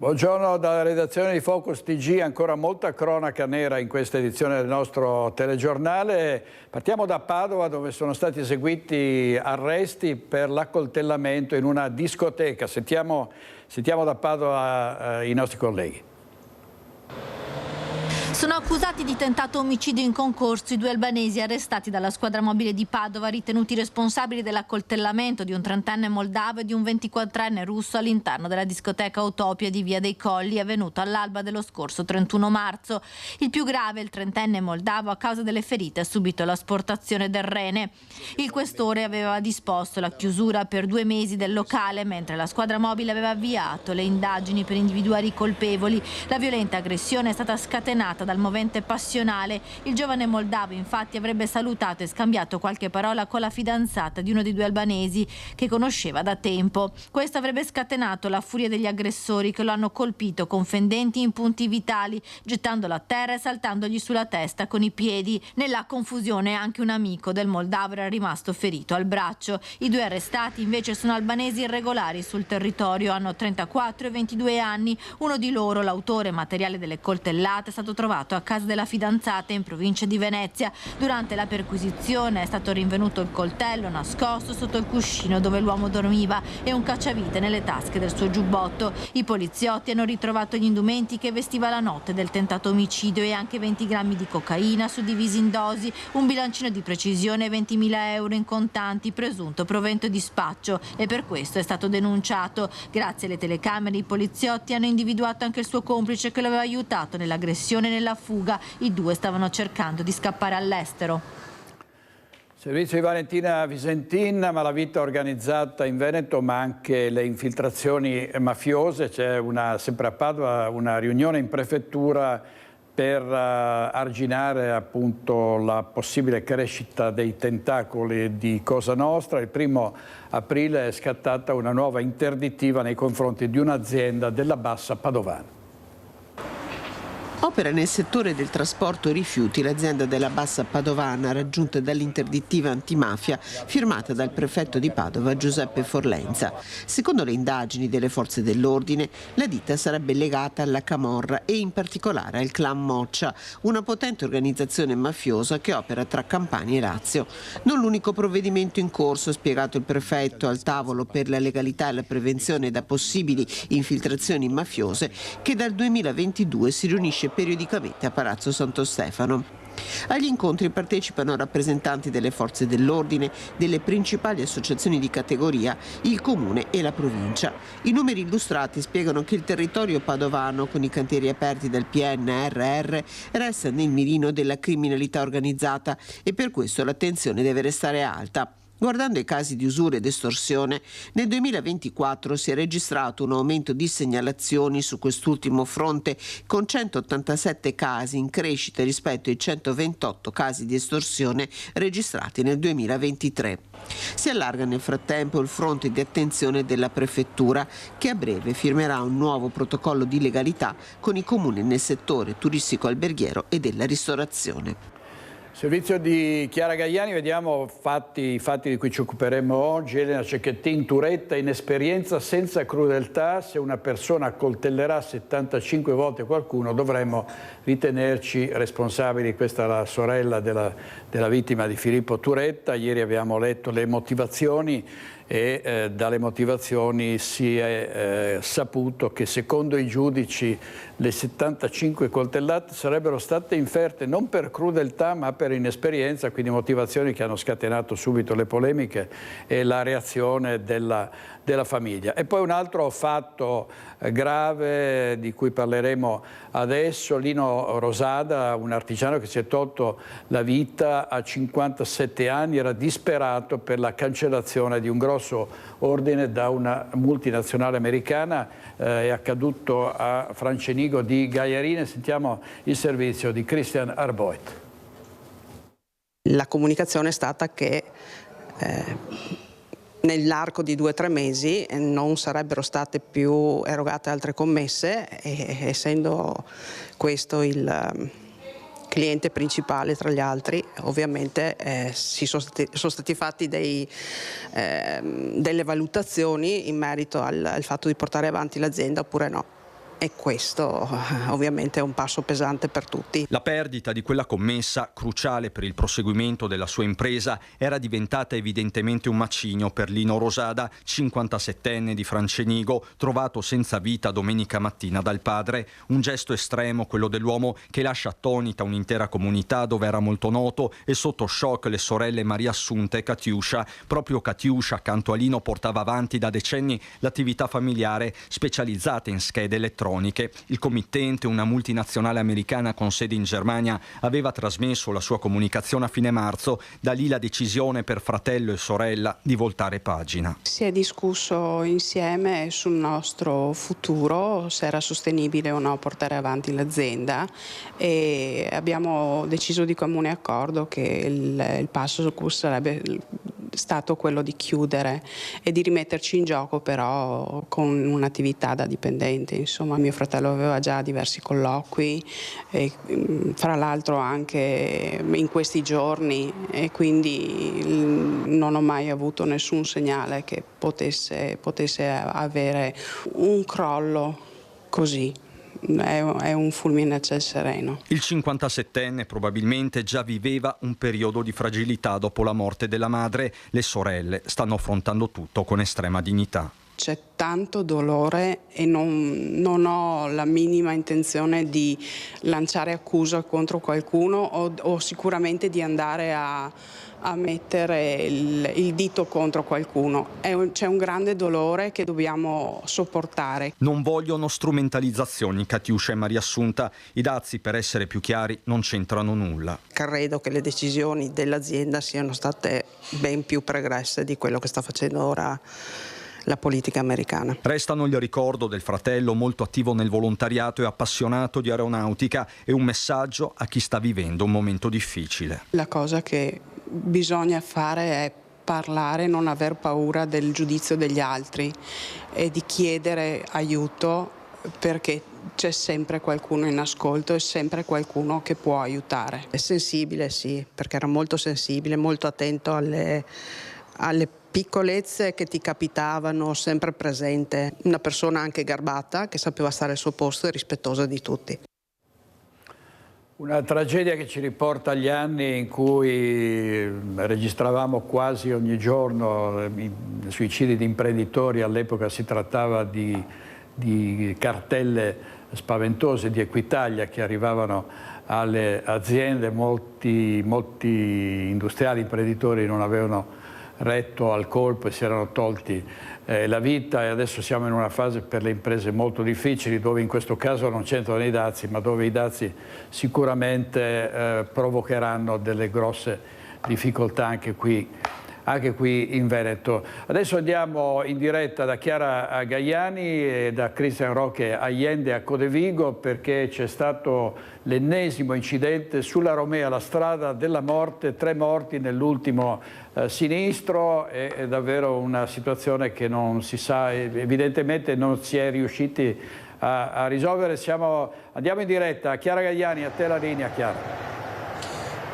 Buongiorno dalla redazione di Focus TG, ancora molta cronaca nera in questa edizione del nostro telegiornale. Partiamo da Padova, dove sono stati eseguiti arresti per l'accoltellamento in una discoteca. Sentiamo da Padova i nostri colleghi. Sono accusati di tentato omicidio in concorso i due albanesi arrestati dalla squadra mobile di Padova, ritenuti responsabili dell'accoltellamento di un 30enne moldavo e di un 24enne russo all'interno della discoteca Utopia di Via dei Colli, avvenuto all'alba dello scorso 31 marzo. Il più grave, il 30enne moldavo, a causa delle ferite ha subito l'asportazione del rene. Il questore aveva disposto la chiusura per 2 mesi del locale, mentre la squadra mobile aveva avviato le indagini per individuare i colpevoli. La violenta aggressione è stata scatenata dal movente passionale. Il giovane moldavo infatti avrebbe salutato e scambiato qualche parola con la fidanzata di uno dei due albanesi che conosceva da tempo. Questo avrebbe scatenato la furia degli aggressori, che lo hanno colpito con fendenti in punti vitali, gettandolo a terra e saltandogli sulla testa con i piedi. Nella confusione anche un amico del moldavo era rimasto ferito al braccio. I due arrestati invece sono albanesi irregolari sul territorio, hanno 34 e 22 anni. Uno di loro, l'autore materiale delle coltellate, è stato trovato a casa della fidanzata in provincia di Venezia. Durante la perquisizione è stato rinvenuto il coltello nascosto sotto il cuscino dove l'uomo dormiva e un cacciavite nelle tasche del suo giubbotto. I poliziotti hanno ritrovato gli indumenti che vestiva la notte del tentato omicidio e anche 20 grammi di cocaina suddivisi in dosi, un bilancino di precisione e 20.000 euro in contanti, presunto provento di spaccio, e per questo è stato denunciato. Grazie alle telecamere i poliziotti hanno individuato anche il suo complice che lo aveva aiutato nell'aggressione e nella fuga. I due stavano cercando di scappare all'estero. Servizio di Valentina Visentin, malavita organizzata in Veneto, ma anche le infiltrazioni mafiose. C'è sempre a Padova una riunione in prefettura per arginare appunto la possibile crescita dei tentacoli di Cosa Nostra. Il 1° aprile è scattata una nuova interdittiva nei confronti di un'azienda della Bassa Padovana. Opera nel settore del trasporto rifiuti l'azienda della Bassa Padovana, raggiunta dall'interdittiva antimafia firmata dal prefetto di Padova Giuseppe Forlenza. Secondo le indagini delle forze dell'ordine, la ditta sarebbe legata alla Camorra e in particolare al clan Moccia, una potente organizzazione mafiosa che opera tra Campania e Lazio. Non l'unico provvedimento in corso, ha spiegato il prefetto, al tavolo per la legalità e la prevenzione da possibili infiltrazioni mafiose, che dal 2022 si riunisce periodicamente a Palazzo Santo Stefano. Agli incontri partecipano rappresentanti delle forze dell'ordine, delle principali associazioni di categoria, il comune e la provincia. I numeri illustrati spiegano che il territorio padovano, con i cantieri aperti dal PNRR, resta nel mirino della criminalità organizzata e per questo l'attenzione deve restare alta. Guardando i casi di usura ed estorsione, nel 2024 si è registrato un aumento di segnalazioni su quest'ultimo fronte, con 187 casi in crescita rispetto ai 128 casi di estorsione registrati nel 2023. Si allarga nel frattempo il fronte di attenzione della prefettura, che a breve firmerà un nuovo protocollo di legalità con i comuni nel settore turistico-alberghiero e della ristorazione. Servizio di Chiara Gaiani, vediamo i fatti di cui ci occuperemo oggi. Elena Cecchettin, Turetta, inesperienza senza crudeltà. Se una persona accoltellerà 75 volte qualcuno dovremmo ritenerci responsabili. Questa è la sorella della vittima di Filippo Turetta. Ieri abbiamo letto le motivazioni e dalle motivazioni si è saputo che secondo i giudici le 75 coltellate sarebbero state inferte non per crudeltà ma per inesperienza, quindi motivazioni che hanno scatenato subito le polemiche e la reazione della famiglia. E poi un altro fatto grave di cui parleremo adesso: Lino Rosada, un artigiano che si è tolto la vita a 57 anni, era disperato per la cancellazione di un grosso ordine da una multinazionale americana. È accaduto a Francenigo di Gaiarine. Sentiamo il servizio di Christian Arboit. La comunicazione è stata che nell'arco di 2 o 3 mesi non sarebbero state più erogate altre commesse, essendo questo il cliente principale tra gli altri, ovviamente sono stati fatti delle valutazioni in merito al fatto di portare avanti l'azienda oppure no. e questo ovviamente è un passo pesante per tutti. La perdita di quella commessa, cruciale per il proseguimento della sua impresa, era diventata evidentemente un macigno per Lino Rosada, 57enne di Francenigo, trovato senza vita domenica mattina dal padre. Un gesto estremo, quello dell'uomo che lascia attonita un'intera comunità dove era molto noto, e sotto shock le sorelle Maria Assunta e Katiuscia. Proprio Katiuscia, accanto a Lino, portava avanti da decenni l'attività familiare specializzata in schede elettroniche. Il committente, una multinazionale americana con sede in Germania, aveva trasmesso la sua comunicazione a fine marzo. Da lì la decisione per fratello e sorella di voltare pagina. Si è discusso insieme sul nostro futuro, se era sostenibile o no portare avanti l'azienda, e abbiamo deciso di comune accordo che il passo sarebbe stato quello di chiudere e di rimetterci in gioco, però con un'attività da dipendente. Insomma, mio fratello aveva già diversi colloqui, e fra l'altro anche in questi giorni, e quindi non ho mai avuto nessun segnale che potesse avere un crollo così. È un fulmine a ciel sereno. Il 57enne probabilmente già viveva un periodo di fragilità dopo la morte della madre. Le sorelle stanno affrontando tutto con estrema dignità. C'è tanto dolore e non ho la minima intenzione di lanciare accusa contro qualcuno o sicuramente di andare a mettere il dito contro qualcuno. C'è un grande dolore che dobbiamo sopportare. Non vogliono strumentalizzazioni Katiuscia e Maria Assunta. I dazi, per essere più chiari, non c'entrano nulla. Credo che le decisioni dell'azienda siano state ben più pregresse di quello che sta facendo ora la politica americana. Restano il ricordo del fratello, molto attivo nel volontariato e appassionato di aeronautica, e un messaggio a chi sta vivendo un momento difficile. La cosa che bisogna fare è parlare, non aver paura del giudizio degli altri e di chiedere aiuto, perché c'è sempre qualcuno in ascolto e sempre qualcuno che può aiutare. È sensibile, sì, perché era molto sensibile, molto attento alle piccolezze che ti capitavano, sempre presente. Una persona anche garbata, che sapeva stare al suo posto e rispettosa di tutti. Una tragedia che ci riporta agli anni in cui registravamo quasi ogni giorno i suicidi di imprenditori. All'epoca si trattava di cartelle spaventose di Equitalia che arrivavano alle aziende. Molti industriali imprenditori non avevano retto al colpo e si erano tolti la vita, e adesso siamo in una fase per le imprese molto difficili, dove in questo caso non c'entrano i dazi, ma dove i dazi sicuramente provocheranno delle grosse difficoltà anche qui in Veneto. Adesso andiamo in diretta da Chiara Gaiani e da Cristian Roque Allende a Codevigo, perché c'è stato l'ennesimo incidente sulla Romea, la strada della morte, 3 morti nell'ultimo sinistro. È davvero una situazione che non si sa, evidentemente non si è riusciti a risolvere. Andiamo in diretta. Chiara Gaiani, a te la linea, Chiara.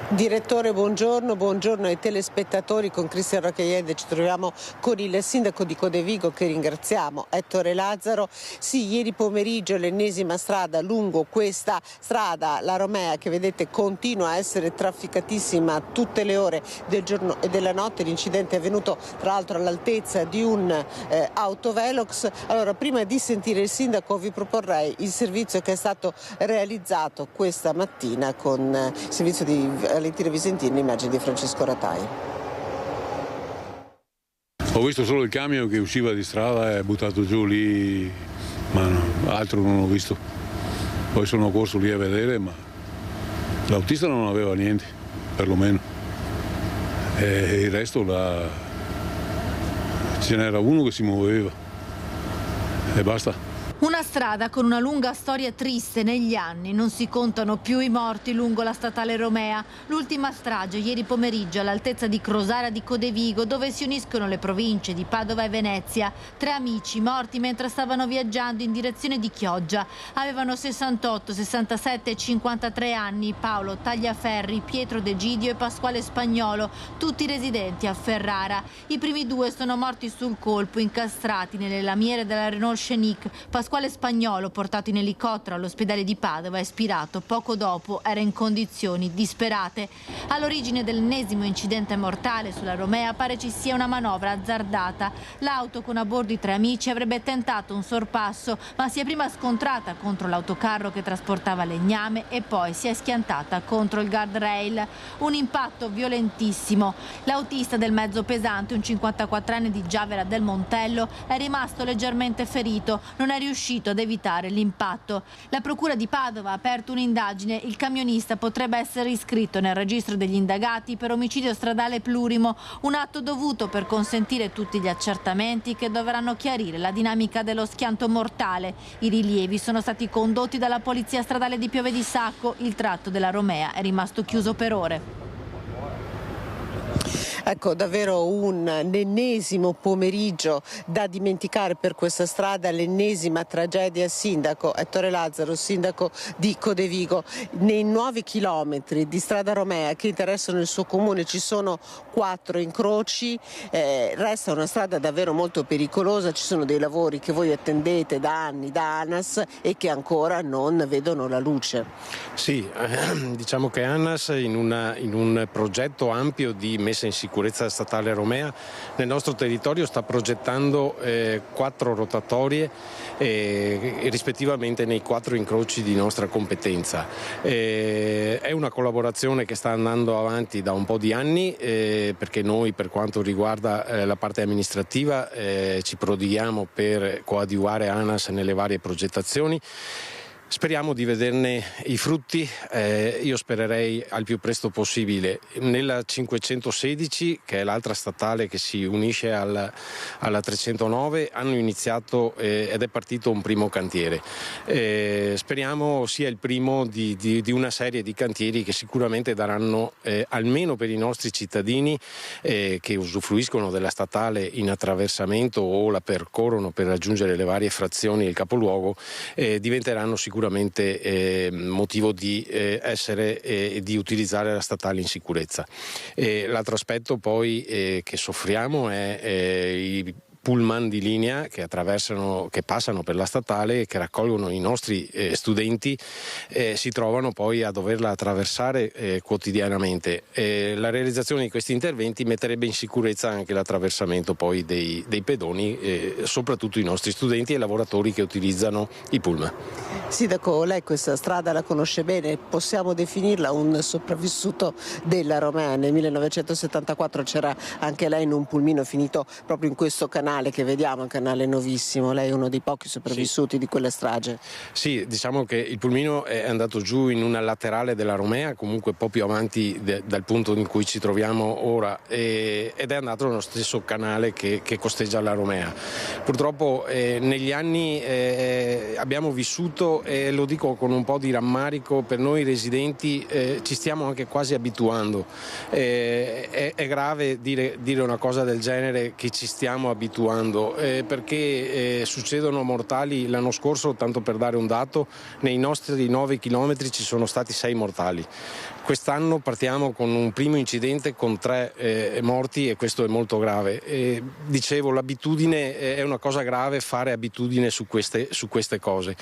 Direttore, buongiorno ai telespettatori. Con Cristian Roque Allende ci troviamo con il sindaco di Codevigo, che ringraziamo, Ettore Lazzaro. Sì, ieri pomeriggio l'ennesima strada lungo questa strada, la Romea, che vedete continua a essere trafficatissima tutte le ore del giorno e della notte. L'incidente è avvenuto tra l'altro all'altezza di un autovelox. Allora, prima di sentire il sindaco, vi proporrei il servizio che è stato realizzato questa mattina con il servizio di Valentina Visentini, immagini di Francesco Ratai. Ho visto solo il camion che usciva di strada e è buttato giù lì, ma altro non ho visto. Poi sono corso lì a vedere, ma l'autista non aveva niente, perlomeno. E il resto ce n'era uno che si muoveva e basta. Una strada con una lunga storia triste negli anni. Non si contano più i morti lungo la statale Romea. L'ultima strage ieri pomeriggio all'altezza di Crosara di Codevigo, dove si uniscono le province di Padova e Venezia. 3 amici morti mentre stavano viaggiando in direzione di Chioggia. Avevano 68, 67 e 53 anni. Paolo Tagliaferri, Pietro De Gidio e Pasquale Spagnolo, tutti residenti a Ferrara. I primi 2 sono morti sul colpo, incastrati nelle lamiere della Renault Scenic. Pasquale spagnolo portato in elicottero all'ospedale di Padova e spirato poco dopo era in condizioni disperate. All'origine dell'ennesimo incidente mortale sulla Romea pare ci sia una manovra azzardata. L'auto con a bordo i 3 amici avrebbe tentato un sorpasso, ma si è prima scontrata contro l'autocarro che trasportava legname e poi si è schiantata contro il guardrail. Un impatto violentissimo. L'autista del mezzo pesante, un 54enne di Giavera del Montello, è rimasto leggermente ferito, non è riuscito ad evitare l'impatto. La procura di Padova ha aperto un'indagine, il camionista potrebbe essere iscritto nel registro degli indagati per omicidio stradale plurimo, un atto dovuto per consentire tutti gli accertamenti che dovranno chiarire la dinamica dello schianto mortale. I rilievi sono stati condotti dalla Polizia Stradale di Pieve di Sacco, il tratto della Romea è rimasto chiuso per ore. Ecco, davvero un ennesimo pomeriggio da dimenticare per questa strada, l'ennesima tragedia. Sindaco Ettore Lazzaro, sindaco di Codevigo, nei 9 chilometri di strada Romea che interessano il suo comune ci sono 4 incroci, resta una strada davvero molto pericolosa, ci sono dei lavori che voi attendete da anni da ANAS e che ancora non vedono la luce. Sì, diciamo che ANAS in un progetto ampio di messa in sicurezza statale Romea nel nostro territorio sta progettando 4 rotatorie rispettivamente nei 4 incroci di nostra competenza. È una collaborazione che sta andando avanti da un po' di anni perché noi, per quanto riguarda la parte amministrativa, ci prodighiamo per coadiuvare ANAS nelle varie progettazioni. Speriamo di vederne i frutti, io spererei al più presto possibile. Nella 516, che è l'altra statale che si unisce alla 309, hanno iniziato ed è partito un primo cantiere. Speriamo sia il primo di una serie di cantieri che sicuramente daranno, almeno per i nostri cittadini che usufruiscono della statale in attraversamento o la percorrono per raggiungere le varie frazioni e il capoluogo, diventeranno sicuramente motivo di essere e di utilizzare la statale in sicurezza. L'altro aspetto poi che soffriamo è i pullman di linea che passano per la statale e che raccolgono i nostri studenti, si trovano poi a doverla attraversare quotidianamente. La realizzazione di questi interventi metterebbe in sicurezza anche l'attraversamento poi dei pedoni, soprattutto i nostri studenti e lavoratori che utilizzano i pullman. Sindaco, lei questa strada la conosce bene, possiamo definirla un sopravvissuto della Romea. Nel 1974 c'era anche lei in un pulmino finito proprio in questo canale che vediamo, un canale nuovissimo. Lei è uno dei pochi sopravvissuti di quella strage. Sì, diciamo che il pulmino è andato giù in una laterale della Romea, comunque un po' più avanti dal punto in cui ci troviamo ora, ed è andato nello stesso canale che costeggia la Romea. Purtroppo negli anni abbiamo vissuto, e lo dico con un po' di rammarico, per noi residenti ci stiamo anche quasi abituando. È grave dire una cosa del genere, che ci stiamo abituando, perché succedono mortali. L'anno scorso, tanto per dare un dato, nei nostri 9 chilometri ci sono stati 6 mortali. Quest'anno partiamo con un primo incidente con 3 morti e questo è molto grave. Dicevo, l'abitudine è una cosa grave, fare abitudine su queste cose.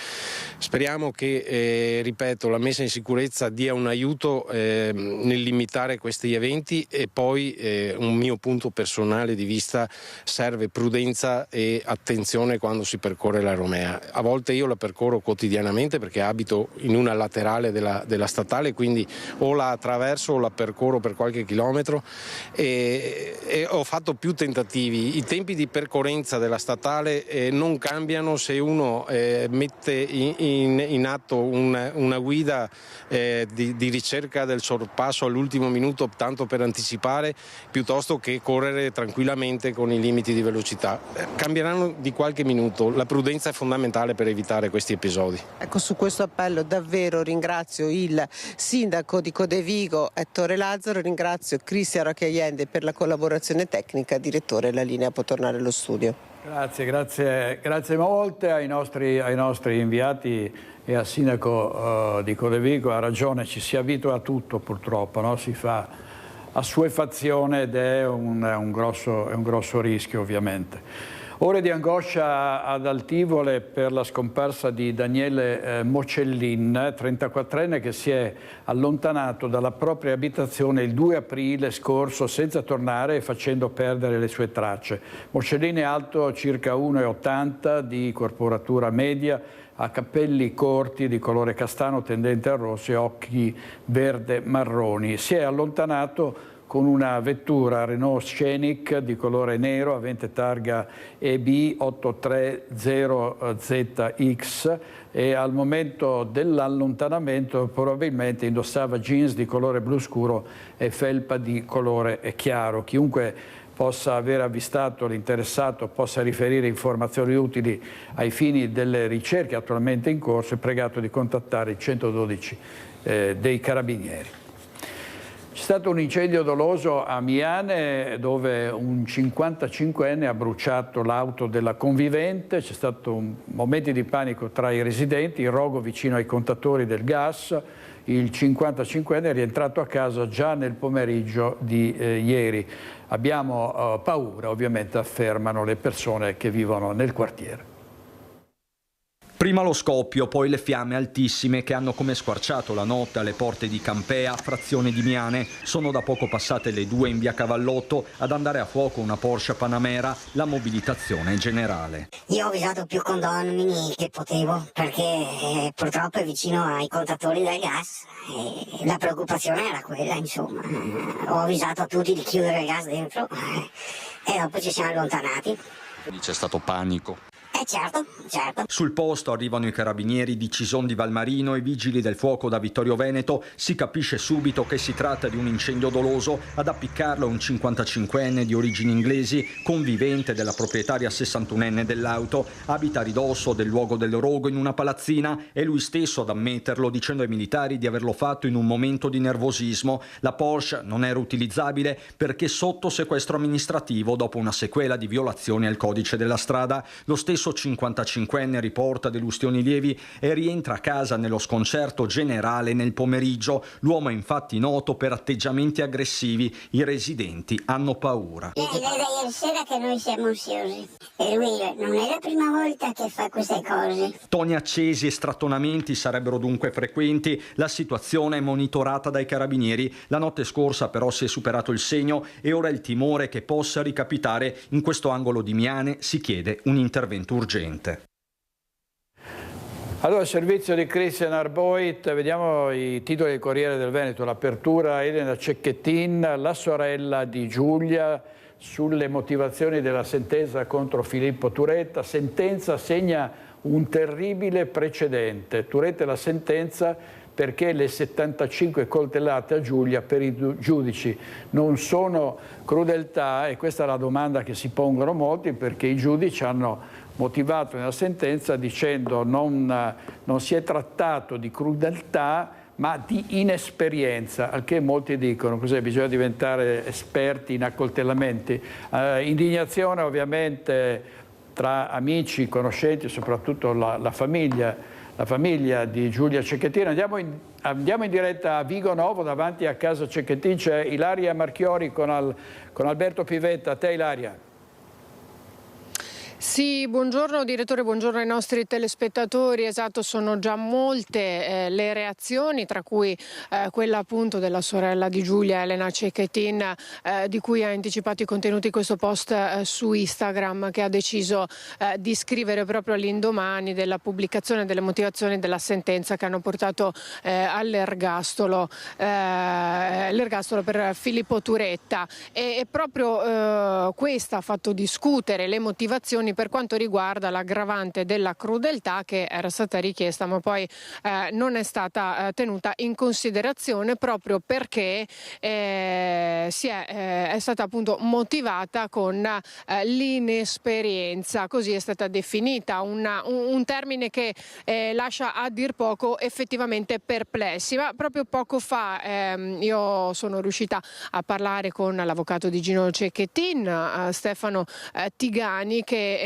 Speriamo che, ripeto, la messa in sicurezza dia un aiuto nel limitare questi eventi, e poi un mio punto personale di vista: serve prudenza e attenzione quando si percorre la Romea. A volte io la percorro quotidianamente perché abito in una laterale della statale, quindi o la attraverso o la percorro per qualche chilometro, e ho fatto più tentativi. I tempi di percorrenza della statale non cambiano se uno mette in atto una guida di ricerca del sorpasso all'ultimo minuto, tanto per anticipare, piuttosto che correre tranquillamente con i limiti di velocità. Cambieranno di qualche minuto, la prudenza è fondamentale per evitare questi episodi. Ecco, su questo appello davvero ringrazio il sindaco di Codevigo Ettore Lazzaro, ringrazio Cristian Racchiaiende per la collaborazione tecnica. Direttore, la linea può tornare allo studio. Grazie molte ai nostri inviati e al sindaco di Codevigo. Ha ragione, ci si abitua a tutto purtroppo, no? Si fa assuefazione ed è un grosso rischio, ovviamente. Ore di angoscia ad Altivole per la scomparsa di Daniele Mocellin, 34enne che si è allontanato dalla propria abitazione il 2 aprile scorso senza tornare e facendo perdere le sue tracce. Mocellin è alto circa 1,80 di corporatura media, ha capelli corti di colore castano tendente al rosso e occhi verde marroni. Si è allontanato con una vettura Renault Scenic di colore nero avente targa EB 830ZX e al momento dell'allontanamento probabilmente indossava jeans di colore blu scuro e felpa di colore chiaro. Chiunque possa aver avvistato l'interessato possa riferire informazioni utili ai fini delle ricerche attualmente in corso, è pregato di contattare il 112 dei Carabinieri. C'è stato un incendio doloso a Miane dove un 55enne ha bruciato l'auto della convivente, c'è stato momenti di panico tra i residenti, il rogo vicino ai contatori del gas, il 55enne è rientrato a casa già nel pomeriggio di ieri. Abbiamo paura, ovviamente, affermano le persone che vivono nel quartiere. Prima lo scoppio, poi le fiamme altissime che hanno come squarciato la notte alle porte di Campea, frazione di Miane. Sono da poco passate le 2 in via Cavallotto, ad andare a fuoco una Porsche Panamera, la mobilitazione generale. Io ho usato più condomini che potevo perché purtroppo è vicino ai contatori del gas e la preoccupazione era quella, insomma. Ho avvisato a tutti di chiudere il gas dentro e dopo ci siamo allontanati. C'è stato panico. Certo. Sul posto arrivano i carabinieri di Cison di Valmarino e i vigili del fuoco da Vittorio Veneto. Si capisce subito che si tratta di un incendio doloso. Ad appiccarlo un 55enne di origini inglesi, convivente della proprietaria 61enne dell'auto. Abita a ridosso del luogo del rogo in una palazzina. È lui stesso ad ammetterlo, dicendo ai militari di averlo fatto in un momento di nervosismo. La Porsche non era utilizzabile perché sotto sequestro amministrativo dopo una sequela di violazioni al codice della strada. Lo stesso 55enne riporta delusioni lievi e rientra a casa nello sconcerto generale nel pomeriggio. L'uomo è infatti noto per atteggiamenti aggressivi. I residenti hanno paura. Lei da ieri sera che noi siamo ansiosi e lui non è la prima volta che fa queste cose. Toni accesi e strattonamenti sarebbero dunque frequenti. La situazione è monitorata dai carabinieri. La notte scorsa però si è superato il segno e ora il timore che possa ricapitare in questo angolo di Miane. Si chiede un intervento urgente. Allora, il servizio di Christian Arboit, vediamo i titoli del Corriere del Veneto, l'apertura Elena Cecchettin, la sorella di Giulia, sulle motivazioni della sentenza contro Filippo Turetta. Sentenza segna un terribile precedente. Turetta la sentenza perché le 75 coltellate a Giulia per i giudici non sono crudeltà, e questa è la domanda che si pongono molti, perché i giudici hanno motivato nella sentenza dicendo non si è trattato di crudeltà ma di inesperienza, al che molti dicono cos'è, bisogna diventare esperti in accoltellamenti. Indignazione ovviamente tra amici, conoscenti, soprattutto la famiglia di Giulia Cecchettin. Andiamo in diretta a Vigo Novo, davanti a casa Cecchettin c'è Ilaria Marchiori con Alberto Pivetta. A te, Ilaria. Sì, buongiorno direttore, buongiorno ai nostri telespettatori. Esatto, sono già molte le reazioni, tra cui quella appunto della sorella di Giulia, Elena Cecchettin, di cui ha anticipato i contenuti questo post su Instagram, che ha deciso di scrivere proprio all'indomani della pubblicazione delle motivazioni della sentenza che hanno portato all'ergastolo per Filippo Turetta. E proprio questa ha fatto discutere le motivazioni per quanto riguarda l'aggravante della crudeltà, che era stata richiesta ma poi non è stata tenuta in considerazione, proprio perché è stata appunto motivata con l'inesperienza. Così è stata definita, un termine che lascia a dir poco effettivamente perplessi. Ma proprio poco fa io sono riuscita a parlare con l'avvocato di Gino Cecchettin, Stefano Tigani, che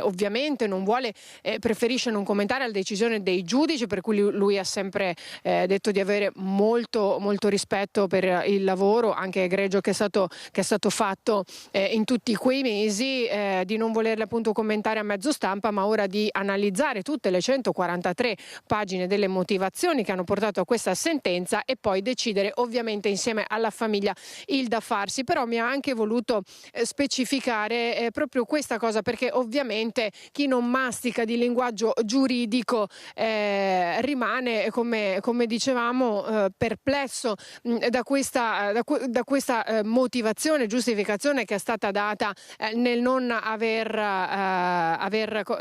ovviamente non vuole, preferisce non commentare la decisione dei giudici, per cui lui ha sempre detto di avere molto rispetto per il lavoro anche egregio che è stato fatto in tutti quei mesi, di non volerle appunto commentare a mezzo stampa, ma ora di analizzare tutte le 143 pagine delle motivazioni che hanno portato a questa sentenza e poi decidere ovviamente insieme alla famiglia il da farsi. Però mi ha anche voluto specificare proprio questa cosa, perché ovviamente chi non mastica di linguaggio giuridico rimane, come dicevamo, perplesso da questa motivazione, giustificazione che è stata data nel non aver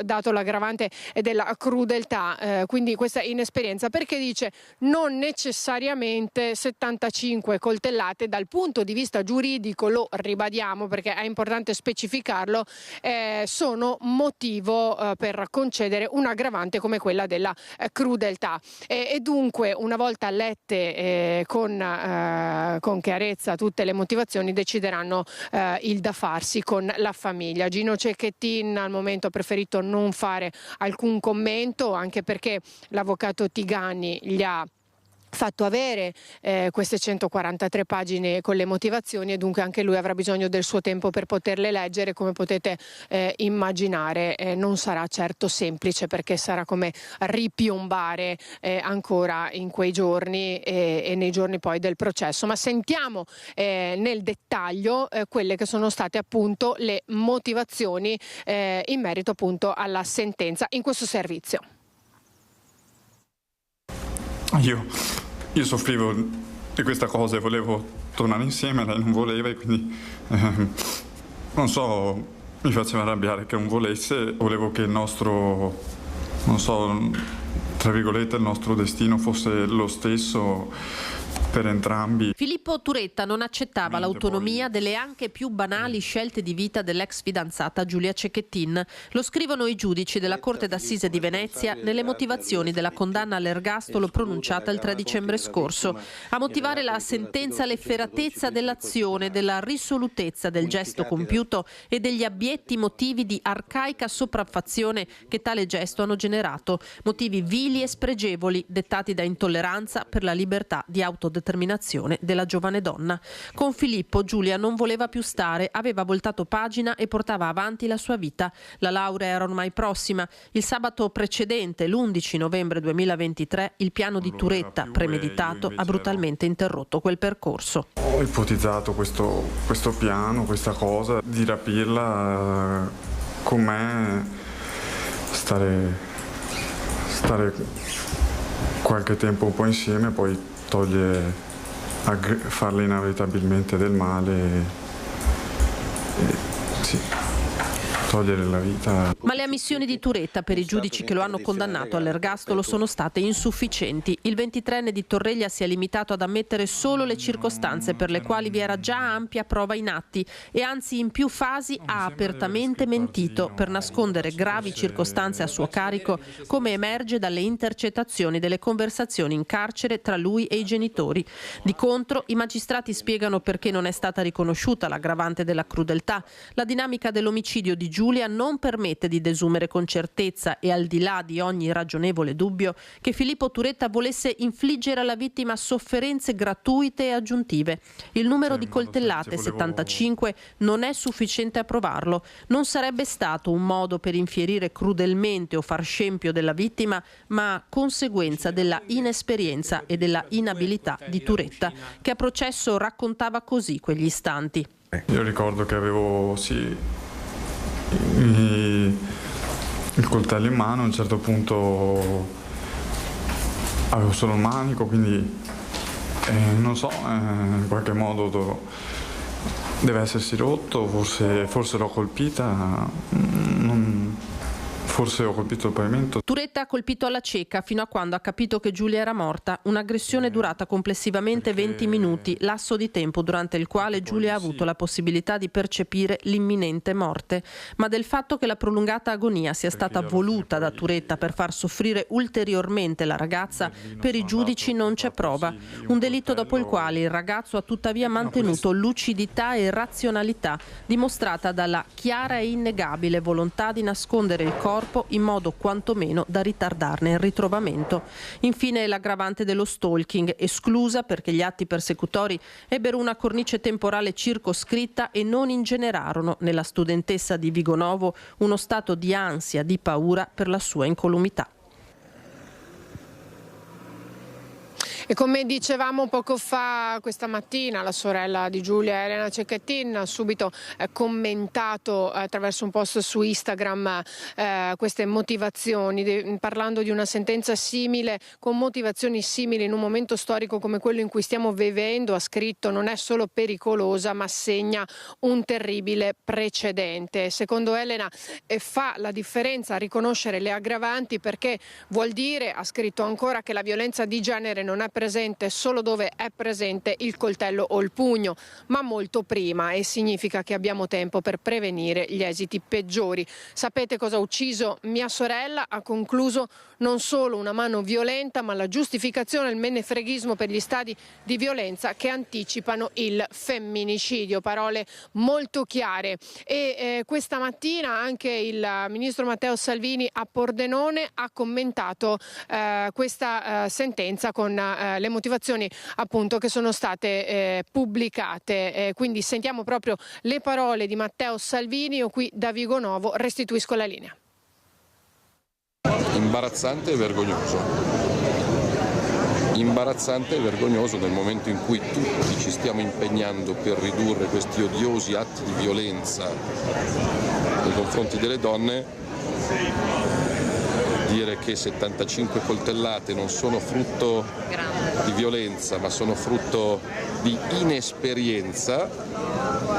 dato l'aggravante della crudeltà, quindi questa inesperienza, perché dice non necessariamente 75 coltellate dal punto di vista giuridico, lo ribadiamo perché è importante specificarlo, sono motivo per concedere un'aggravante come quella della crudeltà, e dunque una volta lette con chiarezza tutte le motivazioni decideranno il da farsi con la famiglia. Gino Cecchettin al momento ha preferito non fare alcun commento, anche perché l'avvocato Tigani gli ha fatto avere queste 143 pagine con le motivazioni, e dunque anche lui avrà bisogno del suo tempo per poterle leggere. Come potete immaginare non sarà certo semplice, perché sarà come ripiombare ancora in quei giorni e nei giorni poi del processo. Ma sentiamo nel dettaglio quelle che sono state appunto le motivazioni in merito appunto alla sentenza in questo servizio. Io soffrivo di questa cosa e volevo tornare insieme, lei non voleva, e quindi non so, mi faceva arrabbiare che non volesse. Volevo che il nostro, non so, tra virgolette, il nostro destino fosse lo stesso per entrambi. Filippo Turetta non accettava l'autonomia delle anche più banali scelte di vita dell'ex fidanzata Giulia Cecchettin. Lo scrivono i giudici della Corte d'Assise di Venezia nelle motivazioni della condanna all'ergastolo pronunciata il 3 dicembre scorso. A motivare la sentenza l'efferatezza dell'azione, della risolutezza del gesto compiuto e degli abbietti motivi di arcaica sopraffazione che tale gesto hanno generato. Motivi vili e spregevoli, dettati da intolleranza per la libertà di autodeterminazione della giovane donna. Con Filippo Giulia non voleva più stare, aveva voltato pagina e portava avanti la sua vita. La laurea era ormai prossima. Il sabato precedente, l'11 novembre 2023, il piano di Turetta, premeditato, ha brutalmente interrotto quel percorso. Ho ipotizzato questo piano, questa cosa, di rapirla con me, stare qualche tempo un po' insieme, poi farle inevitabilmente del male sì, togliere la vita. Ma le ammissioni di Turetta per i giudici che lo hanno condannato all'ergastolo sono state insufficienti. Il 23enne di Torreglia si è limitato ad ammettere solo le circostanze per le quali vi era già ampia prova in atti, e anzi in più fasi ha apertamente mentito per nascondere gravi circostanze a suo carico, come emerge dalle intercettazioni delle conversazioni in carcere tra lui e i genitori. Di contro, i magistrati spiegano perché non è stata riconosciuta l'aggravante della crudeltà. La dinamica dell'omicidio di Giulia non permette di desumere con certezza, e al di là di ogni ragionevole dubbio, che Filippo Turetta volesse infliggere alla vittima sofferenze gratuite e aggiuntive. Il numero di coltellate, 75, non è sufficiente a provarlo. Non sarebbe stato un modo per infierire crudelmente o far scempio della vittima, ma conseguenza della inesperienza e della inabilità di Turetta, che a processo raccontava così quegli istanti. Io ricordo che avevo il coltello in mano, a un certo punto avevo solo il manico, quindi non so, in qualche modo deve essersi rotto, forse l'ho colpita, non Forse ho colpito il pavimento. Turetta ha colpito alla cieca fino a quando ha capito che Giulia era morta. Un'aggressione durata complessivamente 20 minuti, lasso di tempo durante il quale Giulia ha avuto la possibilità di percepire l'imminente morte. Ma del fatto che la prolungata agonia sia stata voluta da Turetta per far soffrire ulteriormente la ragazza, per i giudici non c'è prova. Un delitto dopo il quale il ragazzo ha tuttavia mantenuto lucidità e razionalità, dimostrata dalla chiara e innegabile volontà di nascondere il corpo in modo quantomeno da ritardarne il ritrovamento. Infine l'aggravante dello stalking, esclusa perché gli atti persecutori ebbero una cornice temporale circoscritta e non ingenerarono nella studentessa di Vigonovo uno stato di ansia, di paura per la sua incolumità. E come dicevamo poco fa, questa mattina la sorella di Giulia, Elena Cecchettin, ha subito commentato attraverso un post su Instagram queste motivazioni, parlando di una sentenza simile, con motivazioni simili in un momento storico come quello in cui stiamo vivendo. Ha scritto: non è solo pericolosa ma segna un terribile precedente. Secondo Elena fa la differenza a riconoscere le aggravanti, perché vuol dire, ha scritto ancora, che la violenza di genere non è presente solo dove è presente il coltello o il pugno, ma molto prima, e significa che abbiamo tempo per prevenire gli esiti peggiori. Sapete cosa ha ucciso mia sorella? Ha concluso: non solo una mano violenta, ma la giustificazione e il menefreghismo per gli stadi di violenza che anticipano il femminicidio. Parole molto chiare. E questa mattina anche il ministro Matteo Salvini a Pordenone ha commentato questa sentenza con le motivazioni appunto che sono state pubblicate. Quindi sentiamo proprio le parole di Matteo Salvini. Io qui da Vigonovo restituisco la linea. Imbarazzante e vergognoso. Imbarazzante e vergognoso nel momento in cui tutti ci stiamo impegnando per ridurre questi odiosi atti di violenza nei confronti delle donne. Dire che 75 coltellate non sono frutto di violenza ma sono frutto di inesperienza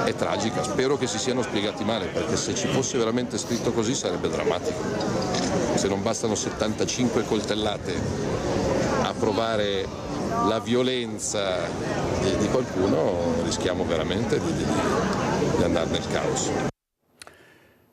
è tragica. Spero che si siano spiegati male, perché se ci fosse veramente scritto così sarebbe drammatico. Se non bastano 75 coltellate a provare la violenza di qualcuno, rischiamo veramente di andare nel caos.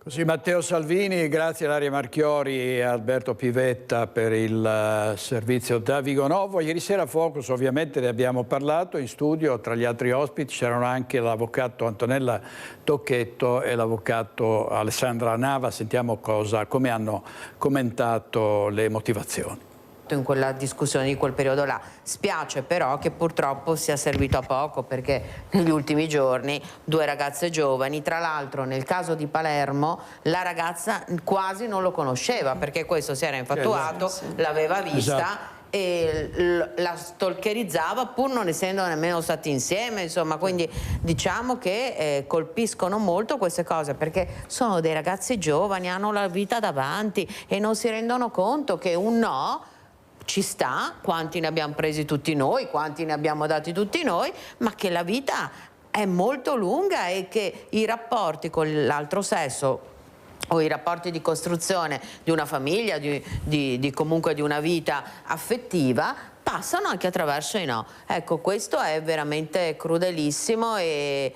Così Matteo Salvini, grazie a Ilaria Marchiori e a Alberto Pivetta per il servizio da Vigonovo. Ieri sera a Focus ovviamente ne abbiamo parlato, in studio tra gli altri ospiti c'erano anche l'avvocato Antonella Tocchetto e l'avvocato Alessandra Nava. Sentiamo come hanno commentato le motivazioni. In quella discussione di quel periodo là. Spiace però che purtroppo sia servito a poco, perché negli ultimi giorni 2 ragazze giovani, tra l'altro nel caso di Palermo la ragazza quasi non lo conosceva, perché questo si era infatuato, l'aveva vista e la stalkerizzava pur non essendo nemmeno stati insieme, insomma. Quindi diciamo che colpiscono molto queste cose, perché sono dei ragazzi giovani, hanno la vita davanti e non si rendono conto che un no ci sta, quanti ne abbiamo presi tutti noi, quanti ne abbiamo dati tutti noi, ma che la vita è molto lunga e che i rapporti con l'altro sesso o i rapporti di costruzione di una famiglia, comunque di una vita affettiva, passano anche attraverso i no. Ecco, questo è veramente crudelissimo e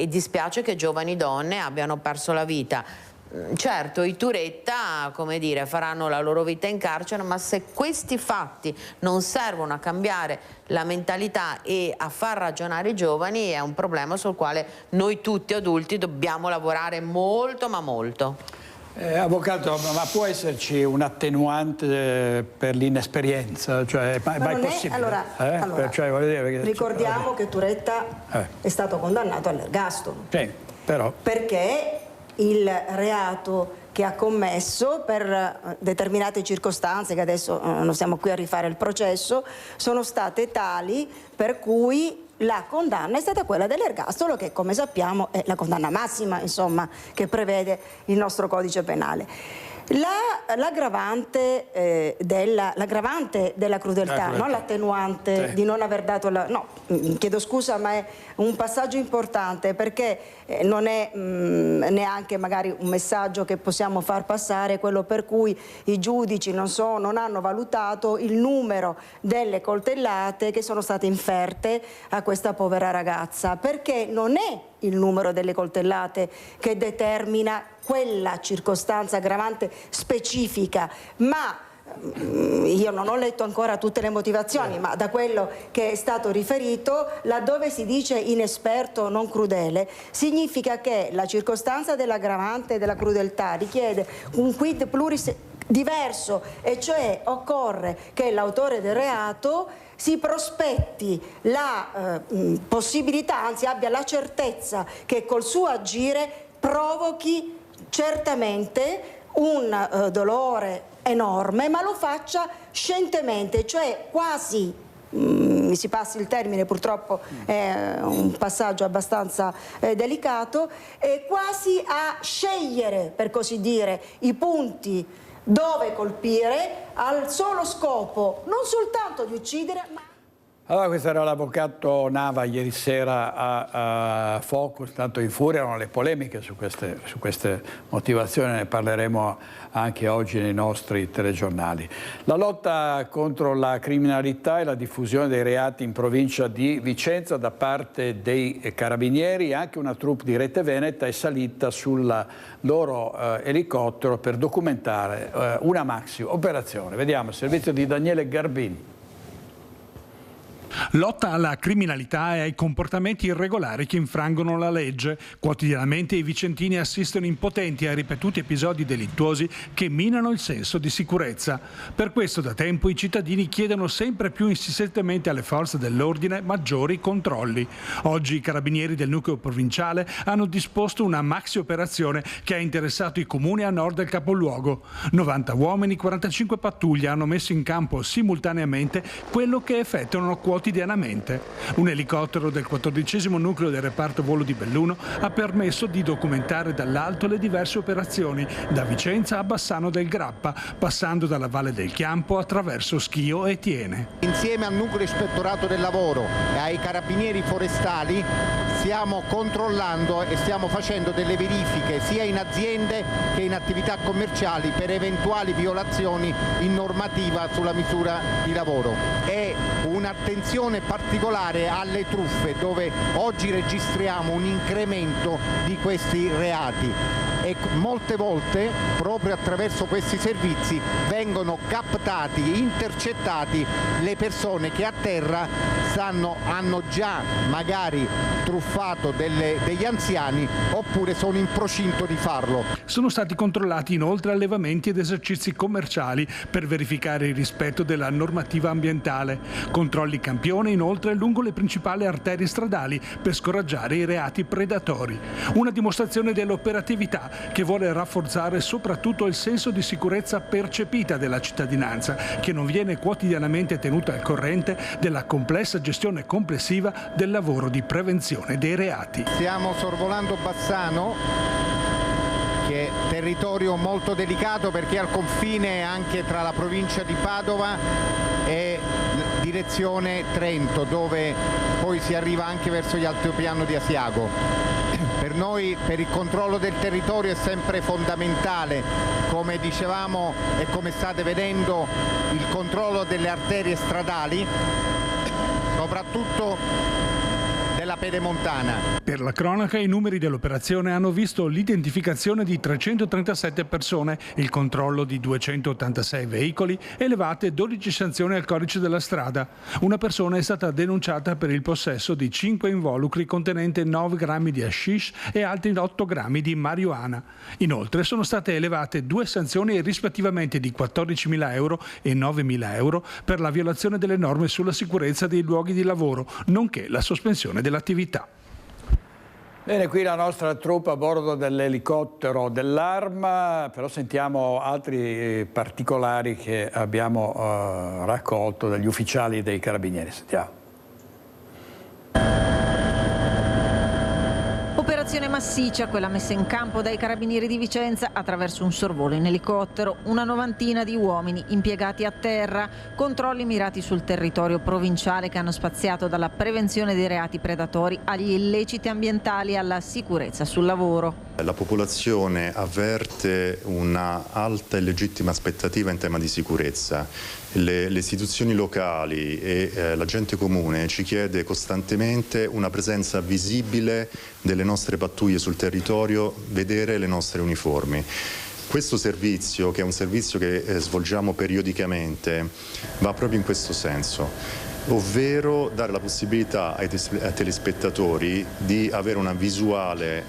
dispiace che giovani donne abbiano perso la vita. Certo, i Turetta, come dire, faranno la loro vita in carcere, ma se questi fatti non servono a cambiare la mentalità e a far ragionare i giovani, è un problema sul quale noi tutti adulti dobbiamo lavorare molto, ma molto. Avvocato, ma può esserci un attenuante per l'inesperienza? Cioè, è mai possibile? Allora, ricordiamo che Turetta è stato condannato all'ergastolo. Sì, però. Perché il reato che ha commesso, per determinate circostanze che adesso non siamo qui a rifare il processo, sono state tali per cui la condanna è stata quella dell'ergastolo, che come sappiamo è la condanna massima, insomma, che prevede il nostro codice penale. L'aggravante della crudeltà, non l'attenuante di non aver dato no, chiedo scusa, ma è un passaggio importante, perché non è neanche magari un messaggio che possiamo far passare, quello per cui i giudici non hanno valutato il numero delle coltellate che sono state inferte a questa povera ragazza, perché non è il numero delle coltellate che determina quella circostanza aggravante specifica, ma io non ho letto ancora tutte le motivazioni, ma da quello che è stato riferito, laddove si dice inesperto non crudele, significa che la circostanza dell'aggravante e della crudeltà richiede un quid pluris diverso, e cioè occorre che l'autore del reato si prospetti la possibilità, anzi abbia la certezza che col suo agire provochi certamente un dolore enorme, ma lo faccia scientemente, cioè quasi, mi si passi il termine, purtroppo è un passaggio abbastanza delicato, quasi a scegliere, per così dire, i punti dove colpire al solo scopo non soltanto di uccidere, ma... Allora, questo era l'avvocato Nava ieri sera a Focus, tanto in furia erano le polemiche su queste motivazioni, ne parleremo anche oggi nei nostri telegiornali. La lotta contro la criminalità e la diffusione dei reati in provincia di Vicenza da parte dei carabinieri, anche una troupe di Rete Veneta è salita sul loro elicottero per documentare una maxi operazione. Vediamo il servizio di Daniele Garbini. Lotta alla criminalità e ai comportamenti irregolari che infrangono la legge. Quotidianamente i vicentini assistono impotenti a ripetuti episodi delittuosi che minano il senso di sicurezza. Per questo da tempo i cittadini chiedono sempre più insistentemente alle forze dell'ordine maggiori controlli. Oggi i carabinieri del nucleo provinciale hanno disposto una maxi operazione che ha interessato i comuni a nord del capoluogo. 90 uomini, 45 pattuglie hanno messo in campo simultaneamente quello che effettuano quotidianamente. Un elicottero del 14° nucleo del reparto volo di Belluno ha permesso di documentare dall'alto le diverse operazioni, da Vicenza a Bassano del Grappa, passando dalla Valle del Chiampo attraverso Schio e Tiene. Insieme al nucleo ispettorato del lavoro e ai carabinieri forestali stiamo controllando e stiamo facendo delle verifiche sia in aziende che in attività commerciali per eventuali violazioni in normativa sulla misura di lavoro. È un'attenzione particolare alle truffe, dove oggi registriamo un incremento di questi reati e molte volte proprio attraverso questi servizi vengono captati, intercettati le persone che a terra hanno già magari truffato degli anziani oppure sono in procinto di farlo. Sono stati controllati inoltre allevamenti ed esercizi commerciali per verificare il rispetto della normativa ambientale. Controlli campione inoltre lungo le principali arterie stradali per scoraggiare i reati predatori. Una dimostrazione dell'operatività che vuole rafforzare soprattutto il senso di sicurezza percepita della cittadinanza, che non viene quotidianamente tenuta al corrente della complessa gestione complessiva del lavoro di prevenzione dei reati. Stiamo sorvolando Bassano, che è territorio molto delicato perché è al confine anche tra la provincia di Padova e direzione Trento, dove poi si arriva anche verso gli altopiano di Asiago. Per noi, per il controllo del territorio è sempre fondamentale, come dicevamo e come state vedendo, il controllo delle arterie stradali, soprattutto della pedemontana. Per la cronaca, i numeri dell'operazione hanno visto l'identificazione di 337 persone, il controllo di 286 veicoli e elevate 12 sanzioni al codice della strada. Una persona è stata denunciata per il possesso di 5 involucri contenente 9 grammi di hashish e altri 8 grammi di marijuana. Inoltre sono state elevate 2 sanzioni rispettivamente di 14.000 euro e 9.000 euro per la violazione delle norme sulla sicurezza dei luoghi di lavoro, nonché la sospensione dell'attività. Bene, qui la nostra troupe a bordo dell'elicottero dell'Arma, però sentiamo altri particolari che abbiamo raccolto dagli ufficiali dei Carabinieri. Sentiamo. Operazione massiccia quella messa in campo dai carabinieri di Vicenza attraverso un sorvolo in elicottero, una novantina di uomini impiegati a terra, controlli mirati sul territorio provinciale che hanno spaziato dalla prevenzione dei reati predatori agli illeciti ambientali e alla sicurezza sul lavoro. La popolazione avverte una alta e legittima aspettativa in tema di sicurezza. Le istituzioni locali e la gente comune ci chiede costantemente una presenza visibile delle nostre pattuglie sul territorio, vedere le nostre uniformi. Questo servizio, che è un servizio che svolgiamo periodicamente, va proprio in questo senso, ovvero dare la possibilità ai telespettatori di avere una visuale,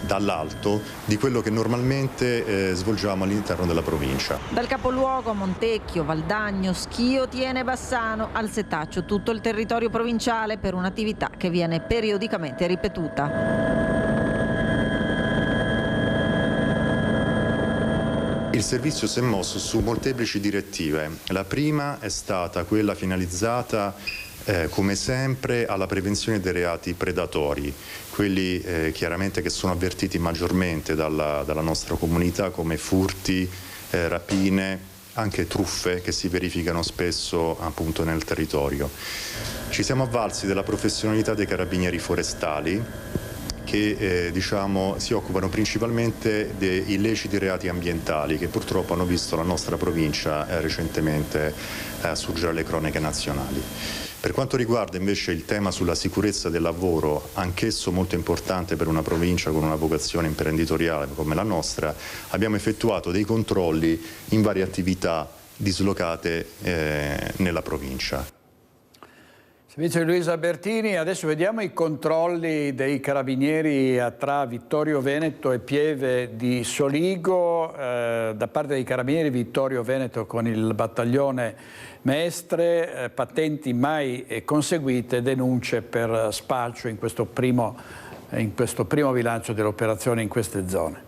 dall'alto di quello che normalmente svolgiamo all'interno della provincia. Dal capoluogo a Montecchio, Valdagno, Schio, Tiene e Bassano al setaccio tutto il territorio provinciale per un'attività che viene periodicamente ripetuta. Il servizio si è mosso su molteplici direttive. La prima è stata quella finalizzata come sempre alla prevenzione dei reati predatori, quelli chiaramente che sono avvertiti maggiormente dalla nostra comunità, come furti, rapine, anche truffe che si verificano spesso appunto nel territorio. Ci siamo avvalsi della professionalità dei carabinieri forestali che si occupano principalmente dei illeciti reati ambientali che purtroppo hanno visto la nostra provincia recentemente assurgere alle cronache nazionali. Per quanto riguarda invece il tema sulla sicurezza del lavoro, anch'esso molto importante per una provincia con una vocazione imprenditoriale come la nostra, abbiamo effettuato dei controlli in varie attività dislocate nella provincia. Servizio di Luisa Bertini, adesso vediamo i controlli dei carabinieri tra Vittorio Veneto e Pieve di Soligo, da parte dei carabinieri Vittorio Veneto con il battaglione Mestre, patenti mai conseguite, denunce per spaccio in questo primo bilancio dell'operazione in queste zone.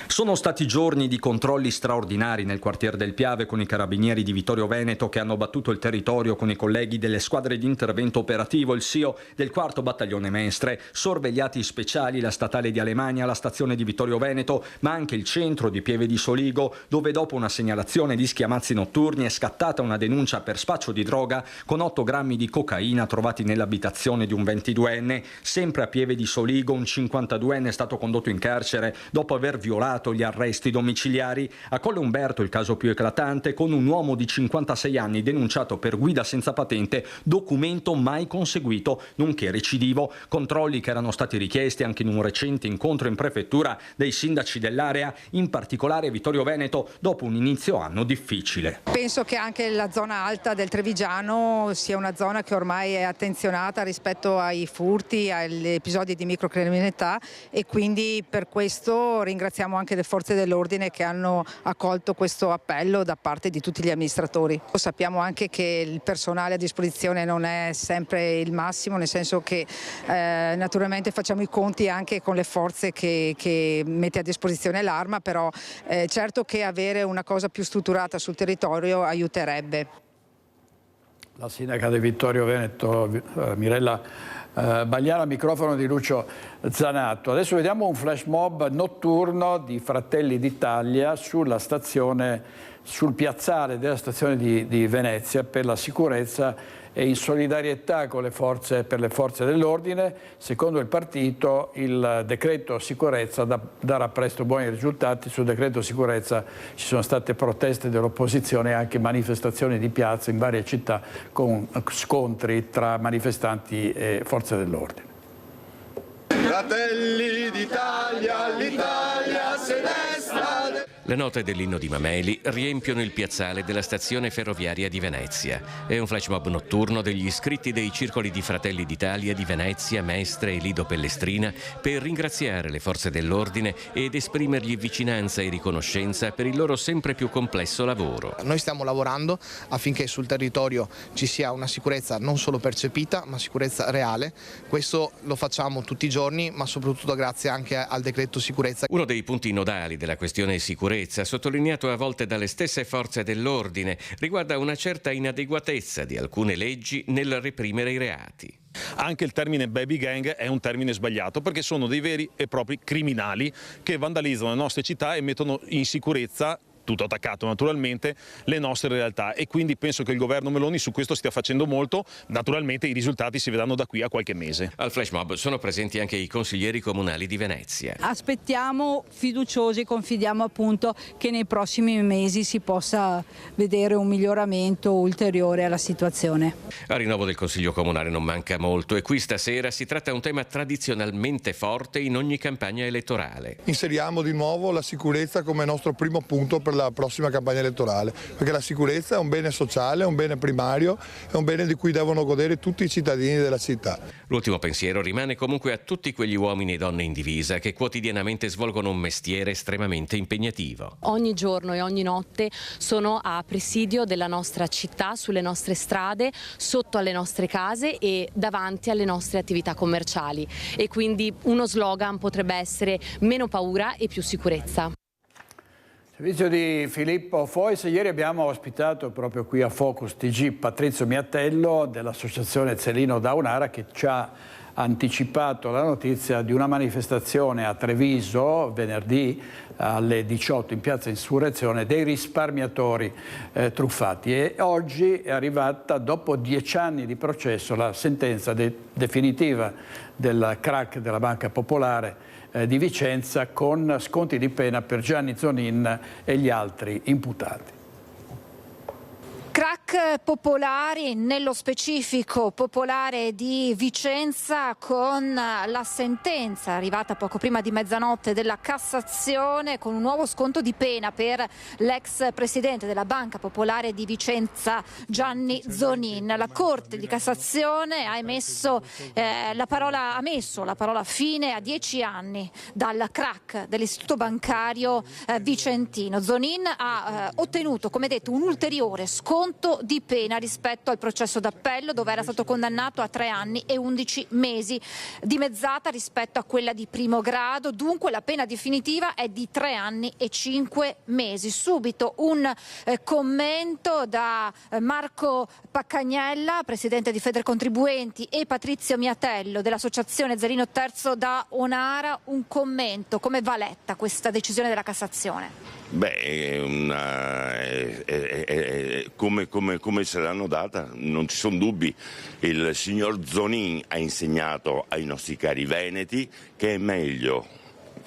Sono stati giorni di controlli straordinari nel quartiere del Piave con i carabinieri di Vittorio Veneto che hanno battuto il territorio con i colleghi delle squadre di intervento operativo, il SIO del 4 battaglione Mestre, sorvegliati speciali la statale di Alemagna, la stazione di Vittorio Veneto, ma anche il centro di Pieve di Soligo, dove dopo una segnalazione di schiamazzi notturni è scattata una denuncia per spaccio di droga con 8 grammi di cocaina trovati nell'abitazione di un 22enne. Sempre a Pieve di Soligo un 52enne è stato condotto in carcere dopo aver violato gli arresti domiciliari. A Colle Umberto il caso più eclatante, con un uomo di 56 anni denunciato per guida senza patente, documento mai conseguito, nonché recidivo. Controlli che erano stati richiesti anche in un recente incontro in prefettura dei sindaci dell'area, in particolare Vittorio Veneto, dopo un inizio anno difficile. Penso che anche la zona alta del Trevigiano sia una zona che ormai è attenzionata rispetto ai furti, agli episodi di microcriminalità, e quindi per questo ringraziamo anche le forze dell'ordine che hanno accolto questo appello da parte di tutti gli amministratori. Sappiamo anche che il personale a disposizione non è sempre il massimo, nel senso che naturalmente facciamo i conti anche con le forze che mette a disposizione l'Arma, però certo che avere una cosa più strutturata sul territorio aiuterebbe. La sindaca di Vittorio Veneto, Mirella Bagliara, microfono di Lucio Zanato. Adesso vediamo un flash mob notturno di Fratelli d'Italia sul piazzale della stazione di Venezia per la sicurezza e in solidarietà con per le forze dell'ordine. Secondo il partito il decreto sicurezza darà presto buoni risultati. Sul decreto sicurezza ci sono state proteste dell'opposizione e anche manifestazioni di piazza in varie città con scontri tra manifestanti e forze dell'ordine. Fratelli d'Italia, l'Italia se ne sta. Le note dell'inno di Mameli riempiono il piazzale della stazione ferroviaria di Venezia. È un flash mob notturno degli iscritti dei circoli di Fratelli d'Italia di Venezia, Mestre e Lido Pellestrina per ringraziare le forze dell'ordine ed esprimergli vicinanza e riconoscenza per il loro sempre più complesso lavoro. Noi stiamo lavorando affinché sul territorio ci sia una sicurezza non solo percepita, ma sicurezza reale. Questo lo facciamo tutti i giorni, ma soprattutto grazie anche al decreto sicurezza. Uno dei punti nodali della questione sicurezza, sottolineato a volte dalle stesse forze dell'ordine, riguarda una certa inadeguatezza di alcune leggi nel reprimere i reati. Anche il termine baby gang è un termine sbagliato, perché sono dei veri e propri criminali che vandalizzano le nostre città e mettono in sicurezza, tutto attaccato naturalmente, le nostre realtà, e quindi penso che il governo Meloni su questo stia facendo molto. Naturalmente i risultati si vedranno da qui a qualche mese. Al flash mob sono presenti anche i consiglieri comunali di Venezia. Aspettiamo fiduciosi, confidiamo appunto che nei prossimi mesi si possa vedere un miglioramento ulteriore alla situazione. Al rinnovo del Consiglio Comunale non manca molto, e qui stasera si tratta di un tema tradizionalmente forte in ogni campagna elettorale. Inseriamo di nuovo la sicurezza come nostro primo punto per la prossima campagna elettorale, perché la sicurezza è un bene sociale, è un bene primario, è un bene di cui devono godere tutti i cittadini della città. L'ultimo pensiero rimane comunque a tutti quegli uomini e donne in divisa che quotidianamente svolgono un mestiere estremamente impegnativo. Ogni giorno e ogni notte sono a presidio della nostra città, sulle nostre strade, sotto alle nostre case e davanti alle nostre attività commerciali, e quindi uno slogan potrebbe essere meno paura e più sicurezza. Servizio di Filippo Fois. Ieri abbiamo ospitato proprio qui a Focus TG Patrizio Miatello dell'associazione Zelino da Onara, che ci ha anticipato la notizia di una manifestazione a Treviso venerdì alle 18 in piazza Insurrezione dei risparmiatori truffati, e oggi è arrivata, dopo 10 anni di processo, la sentenza definitiva del crack della Banca Popolare di Vicenza, con sconti di pena per Gianni Zonin e gli altri imputati. Crack popolari, nello specifico Popolare di Vicenza, con la sentenza arrivata poco prima di mezzanotte della Cassazione, con un nuovo sconto di pena per l'ex presidente della Banca Popolare di Vicenza Gianni Zonin. La Corte di Cassazione ha messo la parola fine a 10 anni dal crack dell'istituto bancario vicentino. Zonin ha ottenuto, come detto, un ulteriore sconto di pena rispetto al processo d'appello, dove era stato condannato a 3 anni e 11 mesi, dimezzata rispetto a quella di primo grado. Dunque la pena definitiva è di 3 anni e 5 mesi. Subito un commento da Marco Paccagnella, presidente di Federcontribuenti, e Patrizio Miatello dell'associazione Zelino Terzo da Onara. Un commento: come va letta questa decisione della Cassazione? Come se l'hanno data, non ci sono dubbi. Il signor Zonin ha insegnato ai nostri cari veneti che è meglio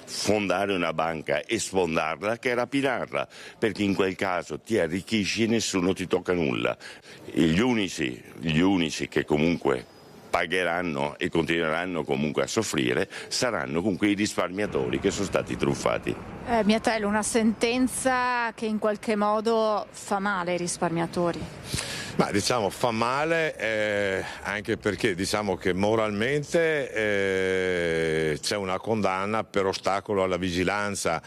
fondare una banca e sfondarla che rapinarla, perché in quel caso ti arricchisci e nessuno ti tocca nulla. Gli unici che comunque pagheranno e continueranno comunque a soffrire saranno comunque i risparmiatori che sono stati truffati. Miatello, una sentenza che in qualche modo fa male ai risparmiatori. Ma diciamo fa male anche perché diciamo che moralmente c'è una condanna per ostacolo alla vigilanza,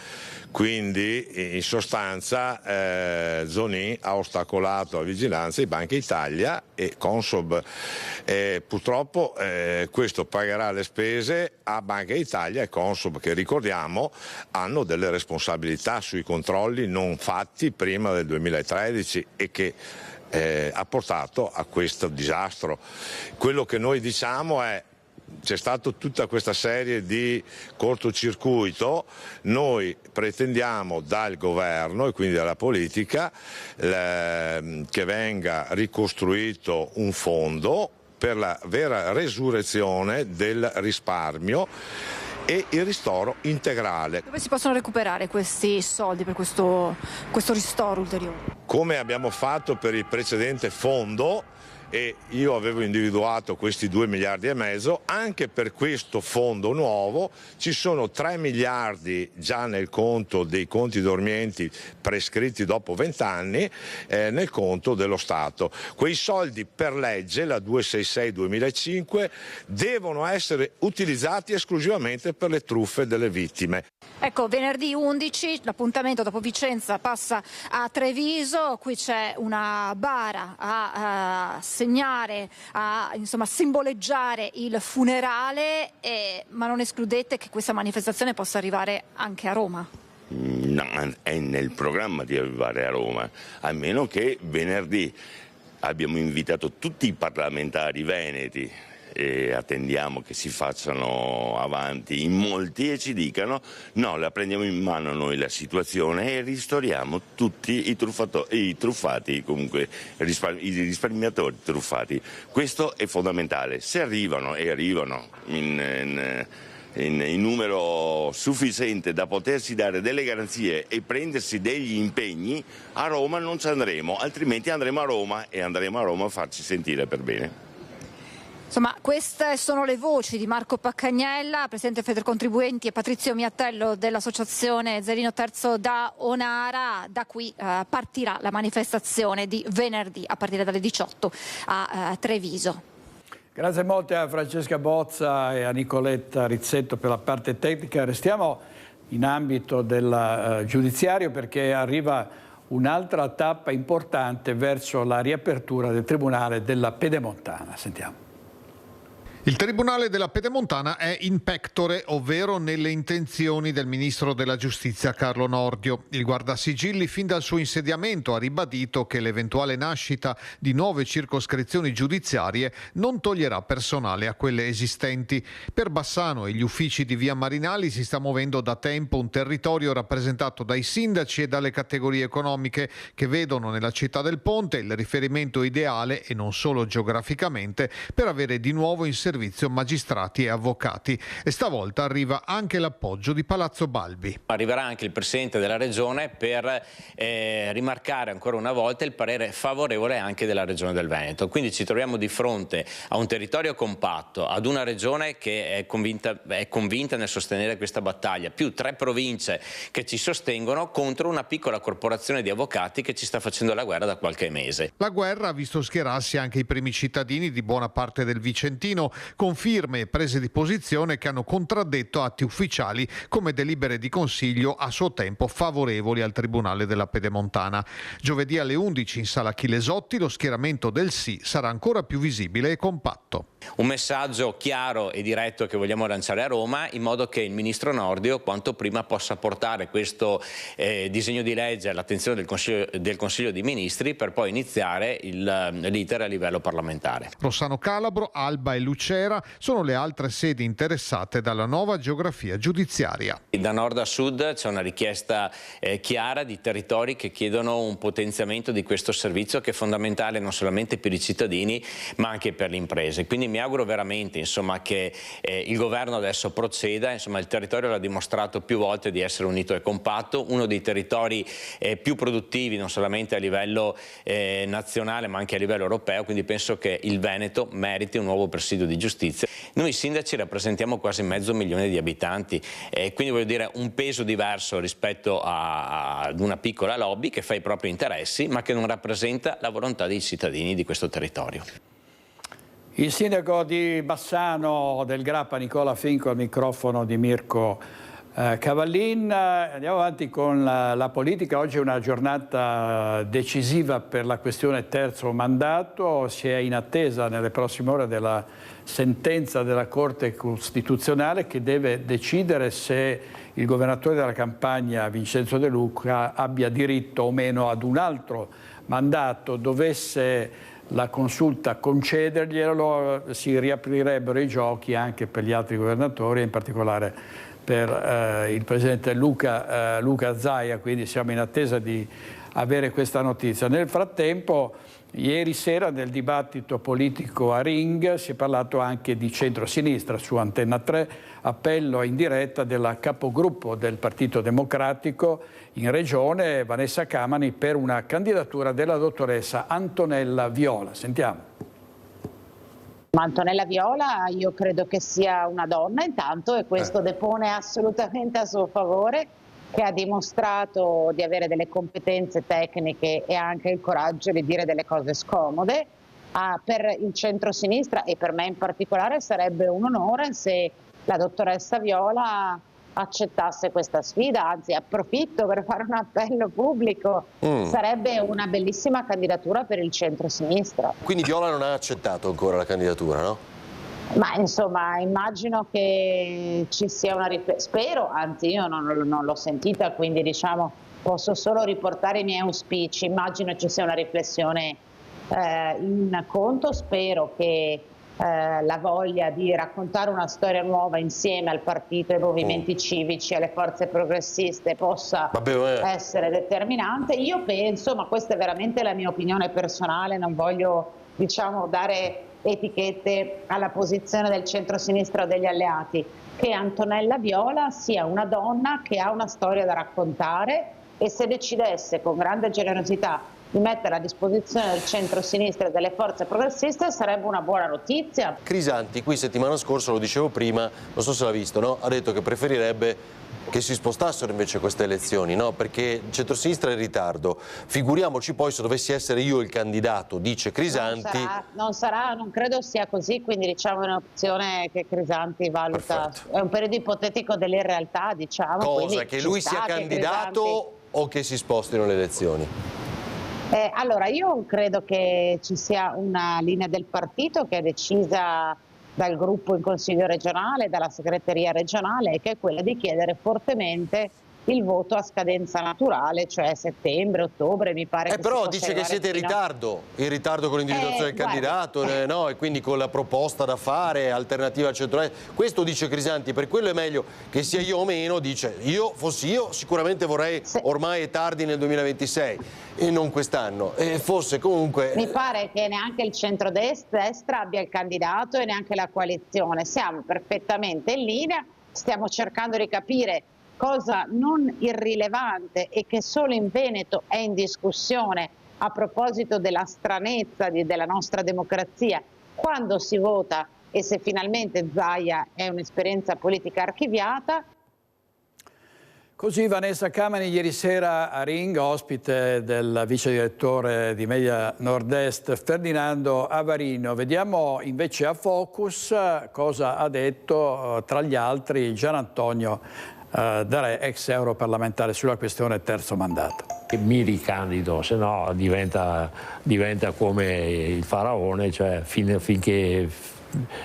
quindi in sostanza Zonin ha ostacolato la vigilanza di Banca Italia e Consob. Purtroppo questo pagherà le spese a Banca Italia e Consob, che ricordiamo hanno delle responsabilità sui controlli non fatti prima del 2013 e che ha portato a questo disastro. Quello che noi diciamo è: c'è stata tutta questa serie di cortocircuito, noi pretendiamo dal governo e quindi dalla politica che venga ricostruito un fondo per la vera resurrezione del risparmio e il ristoro integrale. Dove si possono recuperare questi soldi per questo ristoro ulteriore? Come abbiamo fatto per il precedente fondo, e io avevo individuato questi 2 miliardi e mezzo, anche per questo fondo nuovo ci sono 3 miliardi già nel conto dei conti dormienti prescritti dopo 20 anni nel conto dello Stato. Quei soldi per legge, la 266-2005, devono essere utilizzati esclusivamente per le truffe delle vittime. Ecco, venerdì 11 l'appuntamento dopo Vicenza passa a Treviso. Qui c'è una bara a segnare, a simboleggiare il funerale, ma non escludete che questa manifestazione possa arrivare anche a Roma? No, è nel programma di arrivare a Roma, a meno che venerdì abbiamo invitato tutti i parlamentari veneti e attendiamo che si facciano avanti in molti e ci dicano no, la prendiamo in mano noi la situazione e ristoriamo tutti i truffati, comunque i risparmiatori truffati. Questo è fondamentale. Se arrivano in numero sufficiente da potersi dare delle garanzie e prendersi degli impegni, a Roma non ci andremo, altrimenti andremo a Roma e andremo a Roma a farci sentire per bene. Insomma, queste sono le voci di Marco Paccagnella, presidente Federcontribuenti, e Patrizio Miattello dell'associazione Zerino Terzo da Onara. Da qui partirà la manifestazione di venerdì a partire dalle 18 a Treviso. Grazie molte a Francesca Bozza e a Nicoletta Rizzetto per la parte tecnica. Restiamo in ambito del giudiziario perché arriva un'altra tappa importante verso la riapertura del Tribunale della Pedemontana. Sentiamo. Il Tribunale della Pedemontana è in pectore, ovvero nelle intenzioni del Ministro della Giustizia Carlo Nordio. Il guardasigilli fin dal suo insediamento ha ribadito che l'eventuale nascita di nuove circoscrizioni giudiziarie non toglierà personale a quelle esistenti. Per Bassano e gli uffici di Via Marinali si sta muovendo da tempo un territorio rappresentato dai sindaci e dalle categorie economiche che vedono nella città del Ponte il riferimento ideale, e non solo geograficamente, per avere di nuovo in servizio magistrati e avvocati. E stavolta arriva anche l'appoggio di Palazzo Balbi. Arriverà anche il Presidente della Regione per rimarcare ancora una volta il parere favorevole anche della Regione del Veneto. Quindi ci troviamo di fronte a un territorio compatto, ad una Regione che è convinta nel sostenere questa battaglia, più 3 province che ci sostengono contro una piccola corporazione di avvocati che ci sta facendo la guerra da qualche mese. La guerra ha visto schierarsi anche i primi cittadini di buona parte del Vicentino, con firme e prese di posizione che hanno contraddetto atti ufficiali come delibere di consiglio a suo tempo favorevoli al Tribunale della Pedemontana. Giovedì alle 11 in Sala Chilesotti lo schieramento del sì sarà ancora più visibile e compatto. Un messaggio chiaro e diretto che vogliamo lanciare a Roma, in modo che il Ministro Nordio quanto prima possa portare questo disegno di legge all'attenzione del Consiglio dei Ministri per poi iniziare l'iter a livello parlamentare. Rossano Calabro, Alba e Lucera sono le altre sedi interessate dalla nuova geografia giudiziaria. Da nord a sud c'è una richiesta chiara di territori che chiedono un potenziamento di questo servizio, che è fondamentale non solamente per i cittadini ma anche per le imprese. Quindi mi auguro veramente che il governo adesso proceda. Il territorio l'ha dimostrato più volte di essere unito e compatto, uno dei territori più produttivi non solamente a livello nazionale ma anche a livello europeo, quindi penso che il Veneto meriti un nuovo presidio di giustizia. Noi sindaci rappresentiamo quasi 500.000 di abitanti, quindi voglio dire un peso diverso rispetto ad una piccola lobby che fa i propri interessi ma che non rappresenta la volontà dei cittadini di questo territorio. Il sindaco di Bassano del Grappa, Nicola Finco, al microfono di Mirko Cavallin. Andiamo avanti con la politica. Oggi è una giornata decisiva per la questione terzo mandato. Si è in attesa nelle prossime ore della sentenza della Corte Costituzionale che deve decidere se il governatore della Campania, Vincenzo De Luca, abbia diritto o meno ad un altro mandato. Dovesse la consulta concederglielo, si riaprirebbero i giochi anche per gli altri governatori, in particolare per il presidente Luca Zaia, quindi siamo in attesa di avere questa notizia. Nel frattempo, ieri sera nel dibattito politico a Ring si è parlato anche di centrosinistra su Antenna 3, appello in diretta della capogruppo del Partito Democratico in Regione, Vanessa Camani, per una candidatura della dottoressa Antonella Viola. Sentiamo. Ma Antonella Viola io credo che sia una donna intanto, e questo depone assolutamente a suo favore, che ha dimostrato di avere delle competenze tecniche e anche il coraggio di dire delle cose scomode. Per il centro-sinistra e per me in particolare sarebbe un onore se la dottoressa Viola accettasse questa sfida, anzi approfitto per fare un appello pubblico, sarebbe una bellissima candidatura per il centro-sinistra. Quindi Viola non ha accettato ancora la candidatura, no? Ma insomma immagino che ci sia una spero, anzi io non l'ho sentita, quindi diciamo posso solo riportare i miei auspici, immagino ci sia una riflessione in conto, spero che la voglia di raccontare una storia nuova insieme al partito, ai movimenti civici, alle forze progressiste possa essere determinante. Io penso, ma questa è veramente la mia opinione personale, non voglio dare etichette alla posizione del centro-sinistra o degli alleati, che Antonella Viola sia una donna che ha una storia da raccontare, e se decidesse con grande generosità di mettere a disposizione del centro-sinistra e delle forze progressiste sarebbe una buona notizia. Crisanti qui settimana scorsa, lo dicevo prima, non so se l'ha visto, no? Ha detto che preferirebbe che si spostassero invece queste elezioni, no? Perché il centro-sinistra è in ritardo. Figuriamoci poi se dovessi essere io il candidato, dice Crisanti. Non credo sia così, quindi diciamo è un'opzione che Crisanti valuta. Perfetto. È un periodo ipotetico dell'irrealtà, diciamo. Cosa, che lui sia candidato o che si spostino le elezioni? Allora, io credo che ci sia una linea del partito che è decisa dal gruppo in Consiglio regionale, dalla segreteria regionale, e che è quella di chiedere fortemente il voto a scadenza naturale, cioè settembre, ottobre, mi pare. Però dice che siete in ritardo con l'individuazione del candidato, no? E quindi con la proposta da fare, alternativa al centrodestra. Questo dice Crisanti, per quello è meglio che sia io o meno, dice, fossi io sicuramente vorrei, ormai è tardi nel 2026 e non quest'anno, e fosse comunque... Mi pare che neanche il centrodestra abbia il candidato e neanche la coalizione, siamo perfettamente in linea, stiamo cercando di capire cosa non irrilevante e che solo in Veneto è in discussione a proposito della stranezza della nostra democrazia, quando si vota e se finalmente Zaia è un'esperienza politica archiviata. Così Vanessa Camani ieri sera a Ring, ospite del vice direttore di Media Nord-Est Ferdinando Avarino. Vediamo invece a Focus cosa ha detto tra gli altri Gian Antonio D'Arè, ex europarlamentare, sulla questione terzo mandato. Mi ricandido, se no diventa come il faraone, cioè finché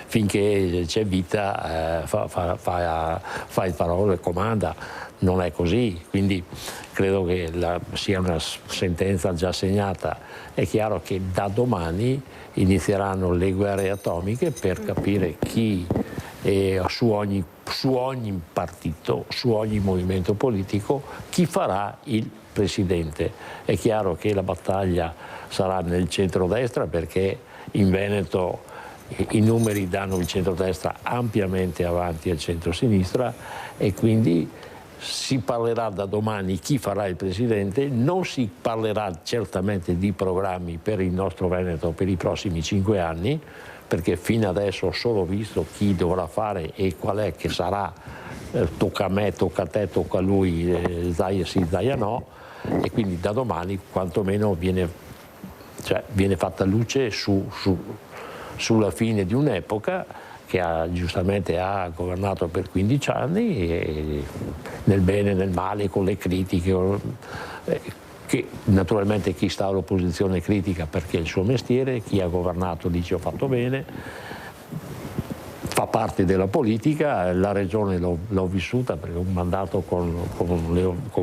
c'è vita fa il faraone e comanda. Non è così, quindi credo che sia una sentenza già segnata. È chiaro che da domani inizieranno le guerre atomiche per capire chi su ogni partito, su ogni movimento politico, chi farà il presidente. È chiaro che la battaglia sarà nel centrodestra, perché in Veneto i numeri danno il centrodestra ampiamente avanti al centrosinistra, e quindi si parlerà da domani chi farà il presidente. Non si parlerà certamente di programmi per il nostro Veneto per i prossimi 5 anni, perché fino adesso ho solo visto chi dovrà fare e qual è che sarà, tocca a me, tocca a te, tocca a lui, Zaia sì, Zaia no, e quindi da domani quantomeno viene fatta luce sulla fine di un'epoca che giustamente ha governato per 15 anni, e nel bene e nel male, con le critiche, che naturalmente chi sta all'opposizione critica perché è il suo mestiere, chi ha governato dice ho fatto bene, fa parte della politica. La regione l'ho vissuta perché un mandato con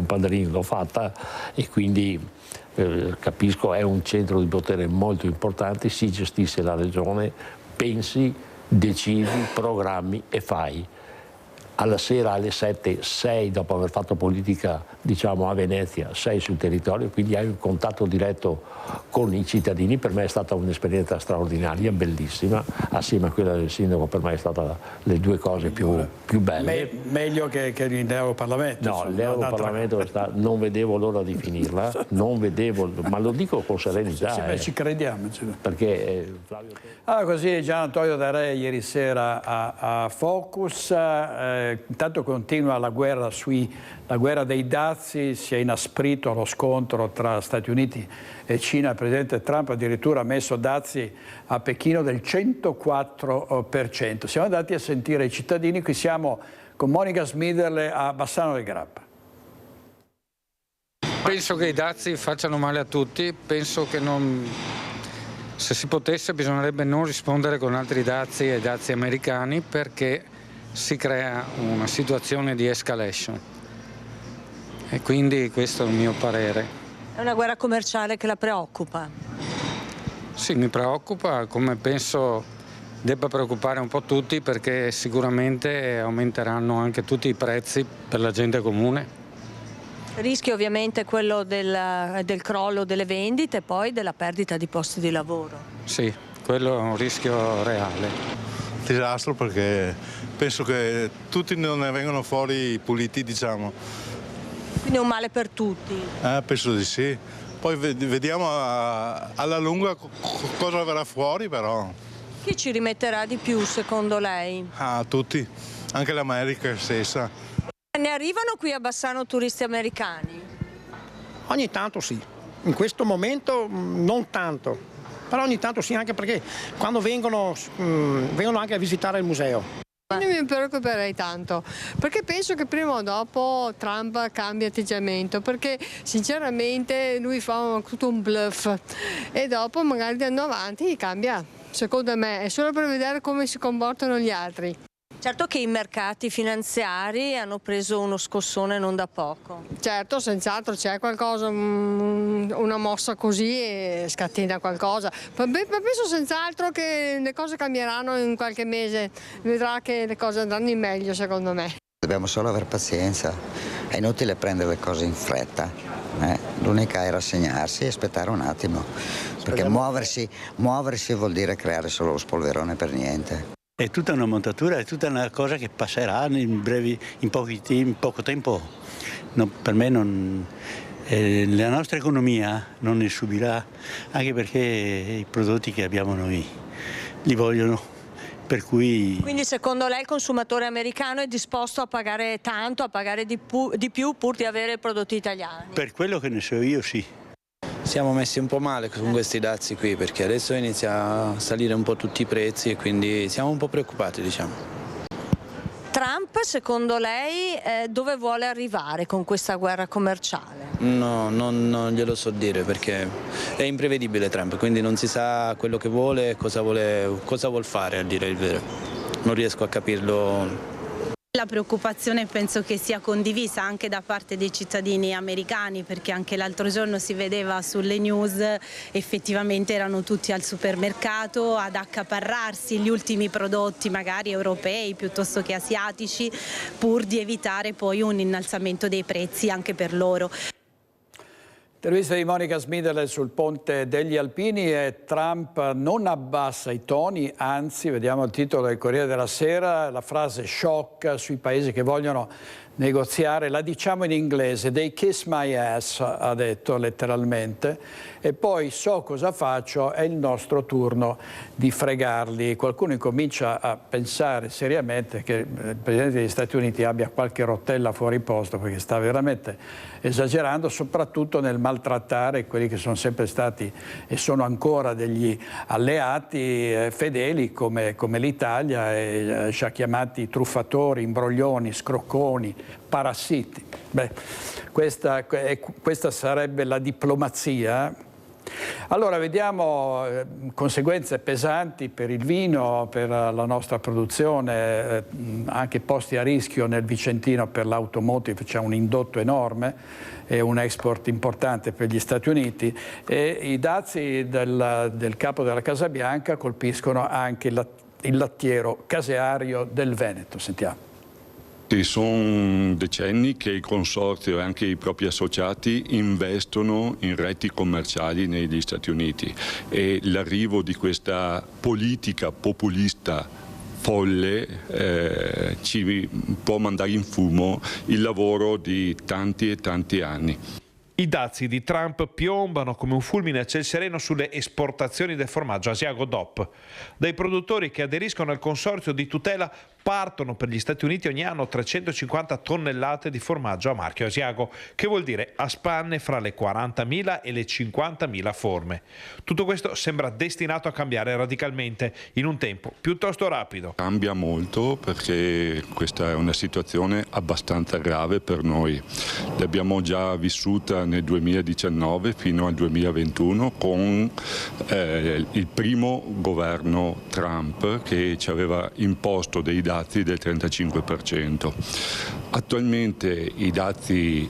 Padrini l'ho fatta, e quindi capisco, è un centro di potere molto importante, si gestisce la regione, pensi, decidi, programmi e fai. Alla sera alle 7 sei, dopo aver fatto politica diciamo a Venezia, sei sul territorio, quindi hai un contatto diretto con i cittadini. Per me è stata un'esperienza straordinaria, bellissima, assieme a quella del sindaco per me è stata le due cose più belle. Meglio che l'Europarlamento. No, l'Europarlamento non vedevo l'ora di finirla, non vedevo, ma lo dico con serenità. Sì, ci crediamo. Perché Flavio... Così Gian Antonio D'Arè ieri sera a Focus. Intanto continua la guerra dei dazi, si è inasprito lo scontro tra Stati Uniti e Cina. Il presidente Trump addirittura ha messo dazi a Pechino del 104%. Siamo andati a sentire i cittadini, qui siamo con Monica Smiderle a Bassano del Grappa. Penso che i dazi facciano male a tutti, penso che se si potesse bisognerebbe non rispondere con altri dazi ai dazi americani, perché si crea una situazione di escalation, e quindi questo è il mio parere. È una guerra commerciale che la preoccupa? Sì, mi preoccupa, come penso debba preoccupare un po' tutti, perché sicuramente aumenteranno anche tutti i prezzi per la gente comune. Rischio ovviamente quello del crollo delle vendite e poi della perdita di posti di lavoro. Sì, quello è un rischio reale. Disastro, perché penso che tutti non ne vengano fuori puliti, diciamo. Quindi è un male per tutti? Penso di sì. Poi vediamo alla lunga cosa verrà fuori, però. Chi ci rimetterà di più secondo lei? Tutti, anche l'America stessa. Ne arrivano qui a Bassano turisti americani? Ogni tanto sì, in questo momento non tanto, però ogni tanto sì, anche perché quando vengono anche a visitare il museo. Non mi preoccuperei tanto, perché penso che prima o dopo Trump cambia atteggiamento, perché sinceramente lui fa tutto un bluff e dopo magari andando avanti cambia, secondo me, è solo per vedere come si comportano gli altri. Certo che i mercati finanziari hanno preso uno scossone non da poco. Certo, senz'altro c'è qualcosa, una mossa così e scatena qualcosa. Penso senz'altro che le cose cambieranno in qualche mese, vedrà che le cose andranno in meglio secondo me. Dobbiamo solo avere pazienza, è inutile prendere le cose in fretta. L'unica è rassegnarsi e aspettare un attimo, perché muoversi vuol dire creare solo lo spolverone per niente. È tutta una montatura, è tutta una cosa che passerà in poco tempo. No, per me la nostra economia non ne subirà, anche perché i prodotti che abbiamo noi li vogliono. Per cui... Quindi secondo lei il consumatore americano è disposto a pagare tanto, a pagare di più pur di avere prodotti italiani? Per quello che ne so io sì. Siamo messi un po' male con questi dazi qui, perché adesso inizia a salire un po' tutti i prezzi e quindi siamo un po' preoccupati, diciamo. Trump, secondo lei, dove vuole arrivare con questa guerra commerciale? No, non glielo so dire, perché è imprevedibile Trump, quindi non si sa quello che vuole, cosa vuol fare, a dire il vero. Non riesco a capirlo. La preoccupazione penso che sia condivisa anche da parte dei cittadini americani, perché anche l'altro giorno si vedeva sulle news, effettivamente erano tutti al supermercato ad accaparrarsi gli ultimi prodotti magari europei piuttosto che asiatici, pur di evitare poi un innalzamento dei prezzi anche per loro. Intervista di Monica Smidele sul ponte degli Alpini e Trump non abbassa i toni, anzi, vediamo il titolo del Corriere della Sera, la frase shock sui paesi che vogliono negoziare, la diciamo in inglese, they kiss my ass, ha detto letteralmente, e poi so cosa faccio, è il nostro turno di fregarli. Qualcuno incomincia a pensare seriamente che il Presidente degli Stati Uniti abbia qualche rotella fuori posto, perché sta veramente esagerando, soprattutto nel maltrattare quelli che sono sempre stati e sono ancora degli alleati fedeli come l'Italia, e ci ha chiamati truffatori, imbroglioni, scrocconi, parassiti. Beh, questa sarebbe la diplomazia. Allora vediamo conseguenze pesanti per il vino, per la nostra produzione, anche posti a rischio nel Vicentino per l'automotive, c'è un indotto enorme e un export importante per gli Stati Uniti, e i dazi del capo della Casa Bianca colpiscono anche il lattiero caseario del Veneto. Sentiamo. Sono decenni che il consorzio e anche i propri associati investono in reti commerciali negli Stati Uniti, e l'arrivo di questa politica populista folle ci può mandare in fumo il lavoro di tanti e tanti anni. I dazi di Trump piombano come un fulmine a ciel sereno sulle esportazioni del formaggio Asiago DOP. Dai produttori che aderiscono al consorzio di tutela partono per gli Stati Uniti ogni anno 350 tonnellate di formaggio a marchio Asiago, che vuol dire a spanne fra le 40.000 e le 50.000 forme. Tutto questo sembra destinato a cambiare radicalmente in un tempo piuttosto rapido. Cambia molto, perché questa è una situazione abbastanza grave per noi. L'abbiamo già vissuta nel 2019 fino al 2021 con il primo governo Trump, che ci aveva imposto dei dazi dazi del 35%. Attualmente i dazi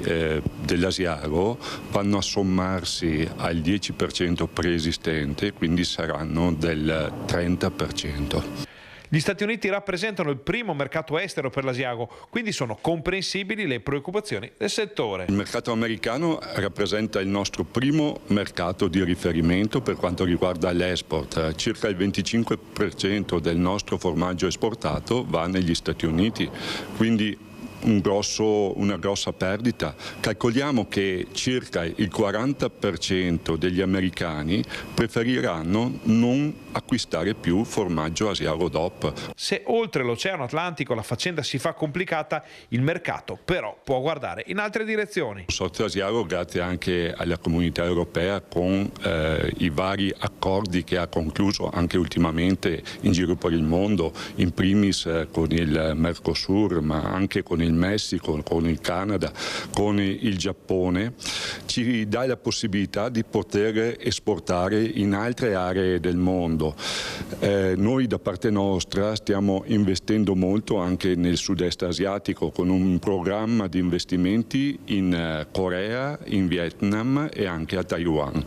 dell'Asiago vanno a sommarsi al 10% preesistente, quindi saranno del 30%. Gli Stati Uniti rappresentano il primo mercato estero per l'Asiago, quindi sono comprensibili le preoccupazioni del settore. Il mercato americano rappresenta il nostro primo mercato di riferimento per quanto riguarda l'export. Circa il 25% del nostro formaggio esportato va negli Stati Uniti, quindi una grossa perdita. Calcoliamo che circa il 40% degli americani preferiranno non acquistare più formaggio Asiago DOP. Se oltre l'Oceano Atlantico la faccenda si fa complicata, il mercato però può guardare in altre direzioni. Il consorzio Asiago, grazie anche alla comunità europea, con i vari accordi che ha concluso anche ultimamente in giro per il mondo, in primis con il Mercosur, ma anche con il Messico, con il Canada, con il Giappone, ci dà la possibilità di poter esportare in altre aree del mondo. Noi da parte nostra stiamo investendo molto anche nel sud-est asiatico con un programma di investimenti in Corea, in Vietnam e anche a Taiwan.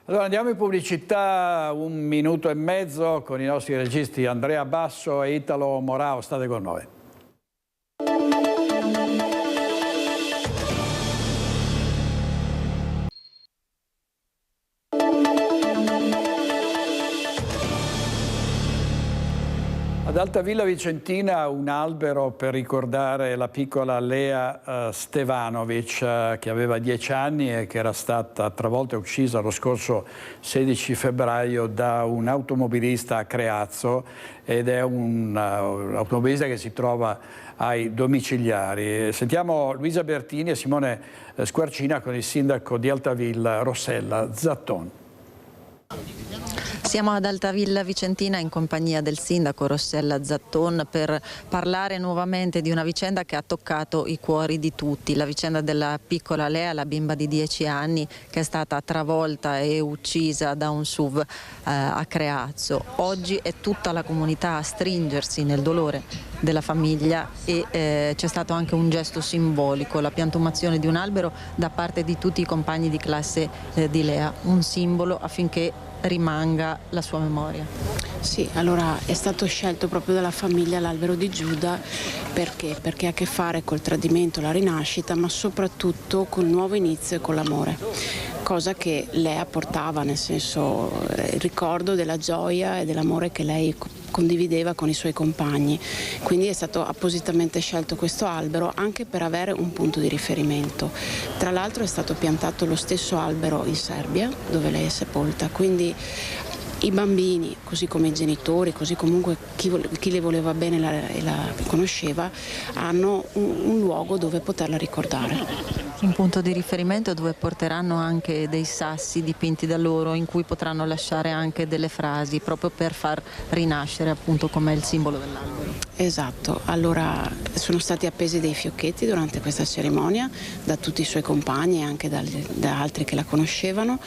Allora andiamo in pubblicità, 1 minuto e mezzo con i nostri registi Andrea Basso e Italo Morao. State con noi. Ad Altavilla Vicentina un albero per ricordare la piccola Lea Stevanovic che aveva 10 anni e che era stata travolta e uccisa lo scorso 16 febbraio da un automobilista a Creazzo, ed è un automobilista che si trova ai domiciliari. Sentiamo Luisa Bertini e Simone Squarcina con il sindaco di Altavilla Rossella Zatton. Siamo ad Altavilla Vicentina in compagnia del sindaco Rossella Zatton per parlare nuovamente di una vicenda che ha toccato i cuori di tutti, la vicenda della piccola Lea, la bimba di 10 anni che è stata travolta e uccisa da un SUV a Creazzo. Oggi è tutta la comunità a stringersi nel dolore della famiglia e c'è stato anche un gesto simbolico, la piantumazione di un albero da parte di tutti i compagni di classe di Lea, un simbolo affinché rimanga la sua memoria. Sì, allora è stato scelto proprio dalla famiglia l'albero di Giuda perché ha a che fare col tradimento, la rinascita, ma soprattutto col nuovo inizio e con l'amore, cosa che Lea portava, nel senso il ricordo della gioia e dell'amore che lei condivideva con i suoi compagni. Quindi è stato appositamente scelto questo albero anche per avere un punto di riferimento. Tra l'altro è stato piantato lo stesso albero in Serbia dove lei è sepolta, quindi i bambini, così come i genitori, così comunque chi le voleva bene e la conosceva, hanno un luogo dove poterla ricordare. Un punto di riferimento dove porteranno anche dei sassi dipinti da loro in cui potranno lasciare anche delle frasi proprio per far rinascere appunto come il simbolo dell'albero. Esatto, allora sono stati appesi dei fiocchetti durante questa cerimonia da tutti i suoi compagni e anche da altri che la conoscevano,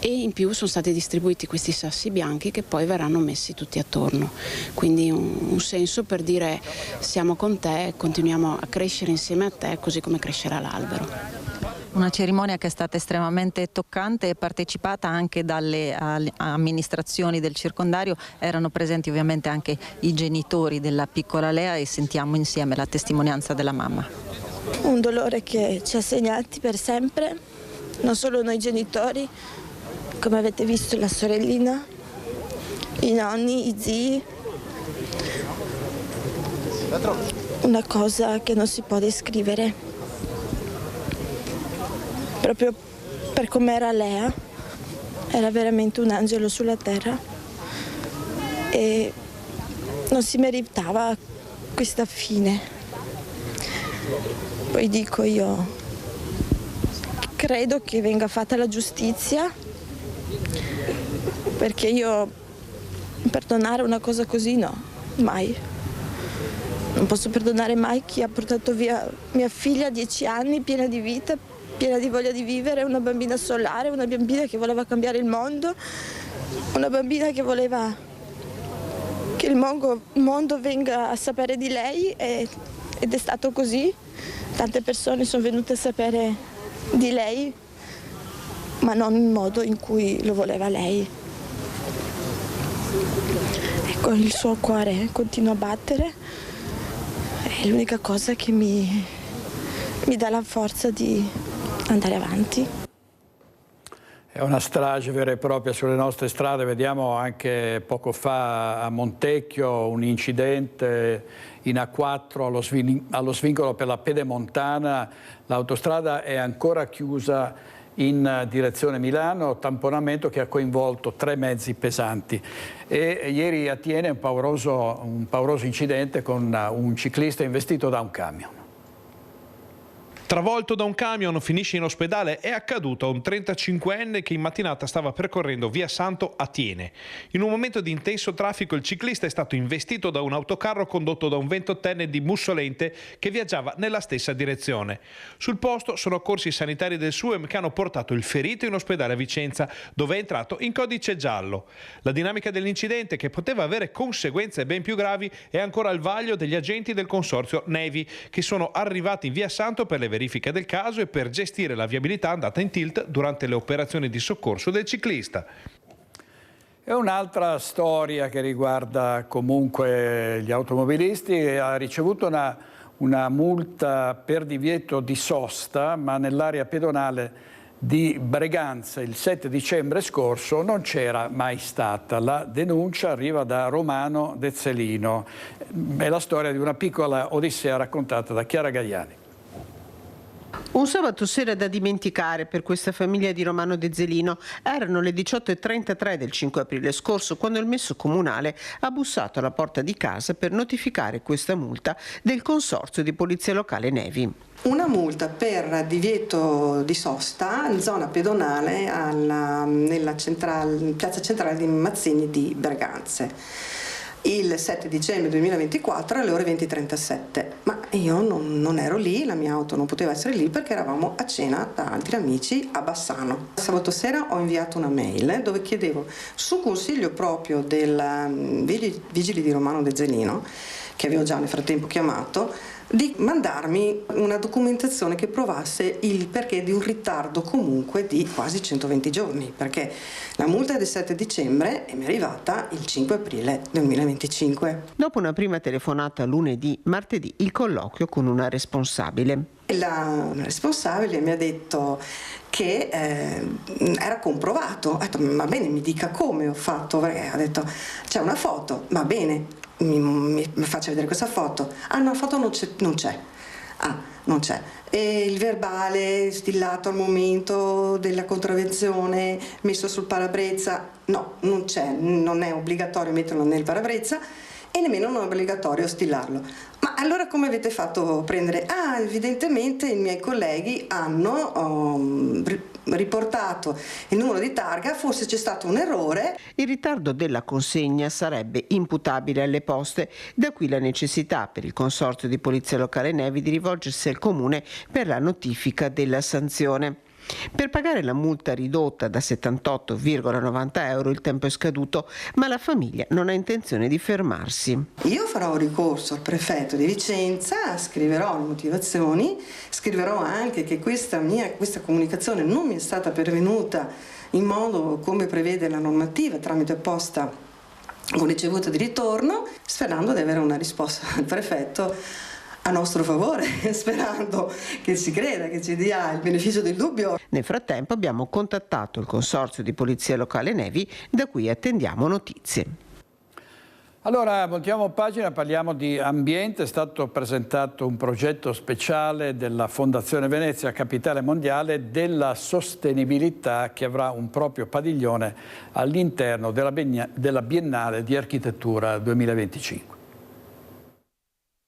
e in più sono stati distribuiti questi sassi bianchi che poi verranno messi tutti attorno, quindi un senso per dire siamo con te, continuiamo a crescere insieme a te così come crescerà l'albero. Una cerimonia che è stata estremamente toccante e partecipata anche dalle amministrazioni del circondario. Erano presenti ovviamente anche i genitori della piccola Lea e sentiamo insieme la testimonianza della mamma. Un dolore che ci ha segnati per sempre, non solo noi genitori, come avete visto la sorellina, i nonni, i zii. Una cosa che non si può descrivere. Proprio per come era Lea, era veramente un angelo sulla terra e non si meritava questa fine. Poi dico io, credo che venga fatta la giustizia, perché io perdonare una cosa così no, mai. Non posso perdonare mai chi ha portato via mia figlia a 10 anni, piena di vita, piena di voglia di vivere, una bambina solare, una bambina che voleva cambiare il mondo, una bambina che voleva che il mondo venga a sapere di lei ed è stato così. Tante persone sono venute a sapere di lei, ma non nel modo in cui lo voleva lei. Ecco, il suo cuore continua a battere, è l'unica cosa che mi dà la forza di andare avanti. È una strage vera e propria sulle nostre strade, vediamo anche poco fa a Montecchio un incidente in A4 allo svincolo per la Pedemontana, l'autostrada è ancora chiusa in direzione Milano, tamponamento che ha coinvolto 3 mezzi pesanti. E ieri a Thiene un pauroso incidente con un ciclista investito da un camion. Travolto da un camion, finisce in ospedale. È accaduto a un 35enne che in mattinata stava percorrendo via Santo a Thiene. In un momento di intenso traffico il ciclista è stato investito da un autocarro condotto da un 28enne di Mussolente che viaggiava nella stessa direzione. Sul posto sono accorsi i sanitari del SUEM che hanno portato il ferito in ospedale a Vicenza, dove è entrato in codice giallo. La dinamica dell'incidente, che poteva avere conseguenze ben più gravi, è ancora al vaglio degli agenti del consorzio Nevi, che sono arrivati in via Santo per le verifiche del caso e per gestire la viabilità andata in tilt durante le operazioni di soccorso del ciclista. È un'altra storia che riguarda comunque gli automobilisti. Ha ricevuto una multa per divieto di sosta, ma nell'area pedonale di Breganza il 7 dicembre scorso non c'era mai stata. La denuncia arriva da Romano Dezzelino. È la storia di una piccola odissea raccontata da Chiara Gaiani. Un sabato sera da dimenticare per questa famiglia di Romano Dezzelino. Erano le 18:33 del 5 aprile scorso quando il messo comunale ha bussato alla porta di casa per notificare questa multa del consorzio di polizia locale Nevi. Una multa per divieto di sosta in zona pedonale nella piazza centrale di Mazzini di Berganze. Il 7 dicembre 2024 alle ore 20:37, ma io non ero lì, la mia auto non poteva essere lì perché eravamo a cena da altri amici a Bassano. Sabato sera ho inviato una mail dove chiedevo, su consiglio proprio del vigili di Romano Dezzelino, che avevo già nel frattempo chiamato, di mandarmi una documentazione che provasse il perché di un ritardo comunque di quasi 120 giorni, perché la multa è del 7 dicembre e mi è arrivata il 5 aprile 2025. Dopo una prima telefonata lunedì, martedì il colloquio con una responsabile. La responsabile mi ha detto che era comprovato. Ho detto, va bene, mi dica come ho fatto, perché ha detto c'è una foto, va bene, mi faccia vedere questa foto. Ah no, la foto non c'è. Ah, non c'è. E il verbale stillato al momento della contravvenzione messo sul parabrezza, no, non c'è, non è obbligatorio metterlo nel parabrezza e nemmeno non è obbligatorio stillarlo. Ma allora come avete fatto a prendere? Ah, evidentemente i miei colleghi hanno riportato il numero di targa, forse c'è stato un errore. Il ritardo della consegna sarebbe imputabile alle poste, da qui la necessità per il consorzio di polizia locale Nevi di rivolgersi al comune per la notifica della sanzione. Per pagare la multa ridotta da 78,90 euro il tempo è scaduto, ma la famiglia non ha intenzione di fermarsi. Io farò ricorso al prefetto di Vicenza, scriverò le motivazioni, scriverò anche che questa comunicazione non mi è stata pervenuta in modo come prevede la normativa tramite posta con ricevuta di ritorno, sperando di avere una risposta dal prefetto a nostro favore, sperando che ci creda, che ci dia il beneficio del dubbio. Nel frattempo abbiamo contattato il consorzio di polizia locale Nevi, da cui attendiamo notizie. Allora, voltiamo pagina, parliamo di ambiente. È stato presentato un progetto speciale della Fondazione Venezia, capitale mondiale della sostenibilità, che avrà un proprio padiglione all'interno della Biennale di Architettura 2025.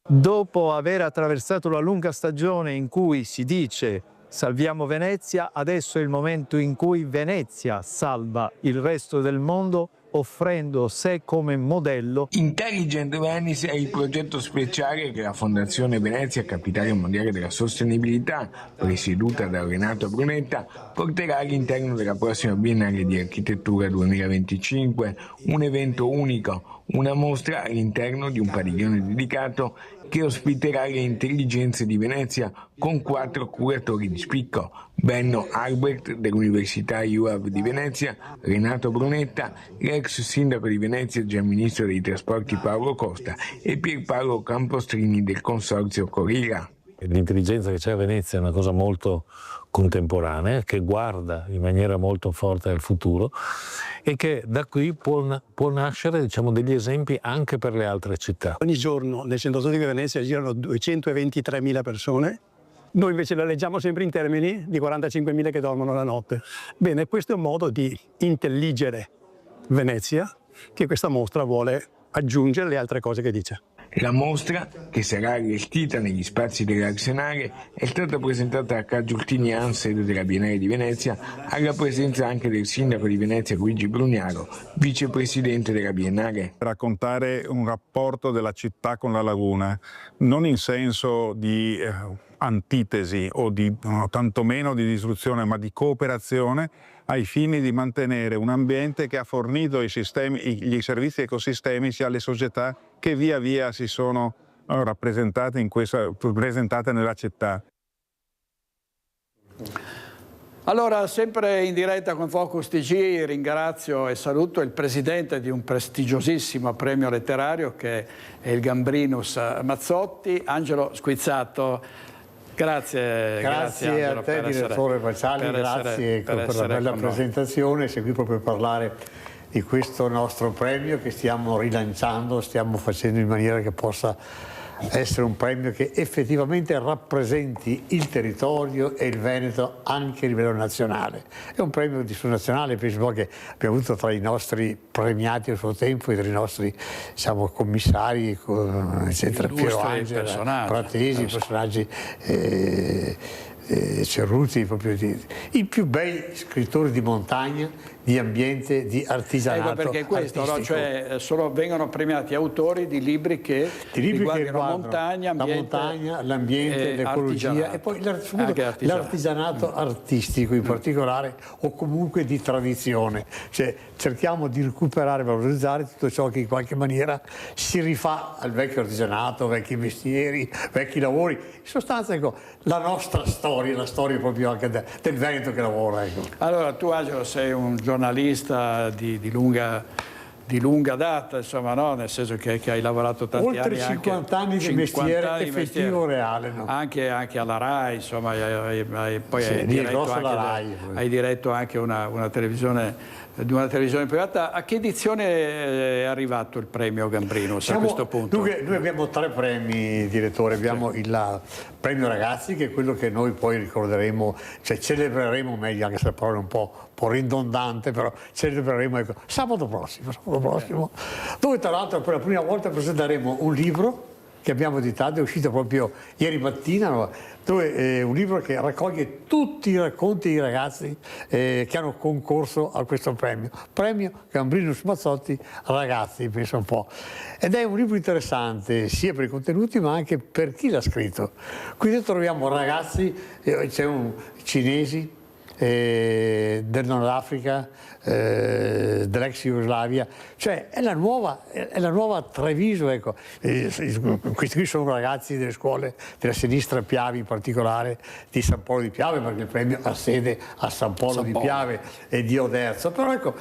Dopo aver attraversato la lunga stagione in cui si dice salviamo Venezia, adesso è il momento in cui Venezia salva il resto del mondo offrendo sé come modello. Intelligent Venice è il progetto speciale che la Fondazione Venezia, Capitale Mondiale della Sostenibilità, presieduta da Renato Brunetta, porterà all'interno della prossima Biennale di Architettura 2025, un evento unico, una mostra all'interno di un padiglione dedicato che ospiterà le intelligenze di Venezia con 4 curatori di spicco: Benno Albrecht dell'Università IUAV di Venezia, Renato Brunetta, l'ex sindaco di Venezia e già ministro dei trasporti Paolo Costa e Pierpaolo Campostrini del consorzio Corriera. L'intelligenza che c'è a Venezia è una cosa molto contemporanea, che guarda in maniera molto forte al futuro e che da qui può nascere, diciamo, degli esempi anche per le altre città. Ogni giorno nel centro storico di Venezia girano 223.000 persone. Noi invece la leggiamo sempre in termini di 45.000 che dormono la notte. Bene, questo è un modo di intelligere Venezia che questa mostra vuole aggiungere alle altre cose che dice. La mostra, che sarà allestita negli spazi dell'Arsenale, è stata presentata a Ca' Giustinian, sede della Biennale di Venezia, alla presenza anche del sindaco di Venezia Luigi Brugnaro, vicepresidente della Biennale. Raccontare un rapporto della città con la laguna, non in senso di antitesi o tantomeno di distruzione, ma di cooperazione ai fini di mantenere un ambiente che ha fornito gli servizi ecosistemici alle società che via via si sono rappresentate nella città. Allora, sempre in diretta con Focus TG, ringrazio e saluto il presidente di un prestigiosissimo premio letterario che è il Gambrinus Mazzotti, Angelo Squizzato. Grazie Angelo, a te, direttore Paciali, grazie per la bella presentazione. Sei qui proprio per parlare di questo nostro premio che stiamo rilanciando, stiamo facendo in maniera che possa essere un premio che effettivamente rappresenti il territorio e il Veneto anche a livello nazionale. È un premio di suo nazionale, penso che abbiamo avuto tra i nostri premiati a suo tempo e tra i nostri, diciamo, commissari, eccetera, Piero Angela, Pratesi, personaggi Cerruti, proprio i più bei scrittori di montagna, di ambiente, di artigianato. Perché questo, no? Cioè, vengono premiati autori di libri che riguardano montagna, ambiente, la montagna, l'ambiente, l'ecologia e poi l'artigianato artistico in particolare, o comunque di tradizione. Cioè, cerchiamo di recuperare e valorizzare tutto ciò che in qualche maniera si rifà al vecchio artigianato, vecchi mestieri, vecchi lavori. In sostanza, ecco, la nostra storia, la storia proprio anche del Veneto che lavora. Ecco. Allora, tu Angelo sei un giornalista di lunga data, insomma, no? Nel senso che hai lavorato tanti oltre anni. Oltre 50 anni di mestiere effettivo reale. No? Anche alla RAI, insomma, poi sì, hai diretto anche una televisione privata. A che edizione è arrivato il premio Gambrinus a questo punto? Noi abbiamo 3 premi, direttore. Abbiamo il premio Ragazzi, che è quello che noi poi ricorderemo, cioè celebreremo meglio, anche se la parola è un po' ridondante, però celebreremo, ecco, sabato prossimo, dove tra l'altro per la prima volta presenteremo un libro che abbiamo editato, è uscito proprio ieri mattina, dove è un libro che raccoglie tutti i racconti di ragazzi che hanno concorso a questo premio Gambrinus Mazzotti Ragazzi, penso un po'. Ed è un libro interessante sia per i contenuti ma anche per chi l'ha scritto. Qui dentro troviamo ragazzi, c'è cinesi, del Nord Africa, dell'ex Jugoslavia, cioè è la nuova Treviso, ecco. Questi qui sono ragazzi delle scuole della sinistra Piave, in particolare di San Polo di Piave, perché il premio ha sede a San Polo di Piave e di Oderzo, però ecco,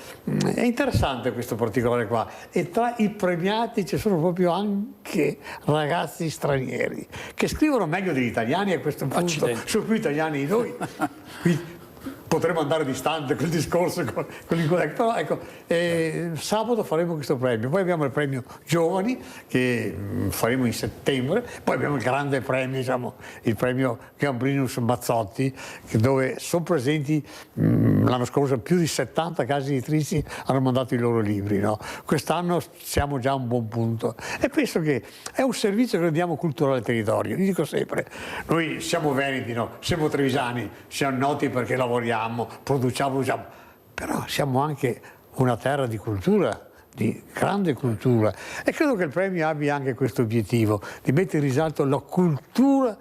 è interessante questo particolare qua, e tra i premiati ci sono proprio anche ragazzi stranieri che scrivono meglio degli italiani a questo punto. Accidenti. Sono più italiani di noi. Potremmo andare distante col discorso con i colleghi, però ecco, sabato faremo questo premio, poi abbiamo il premio Giovani che faremo in settembre, poi abbiamo il grande premio, diciamo, il premio Gambrinus Mazzotti, dove sono presenti l'anno scorso più di 70 case editrici hanno mandato i loro libri, no? Quest'anno siamo già a un buon punto e penso che è un servizio che rendiamo culturale al territorio. Io dico sempre, noi siamo veneti, no? Siamo trevisani, siamo noti perché lavoriamo, produciamo, però siamo anche una terra di cultura, di grande cultura, e credo che il premio abbia anche questo obiettivo, di mettere in risalto la cultura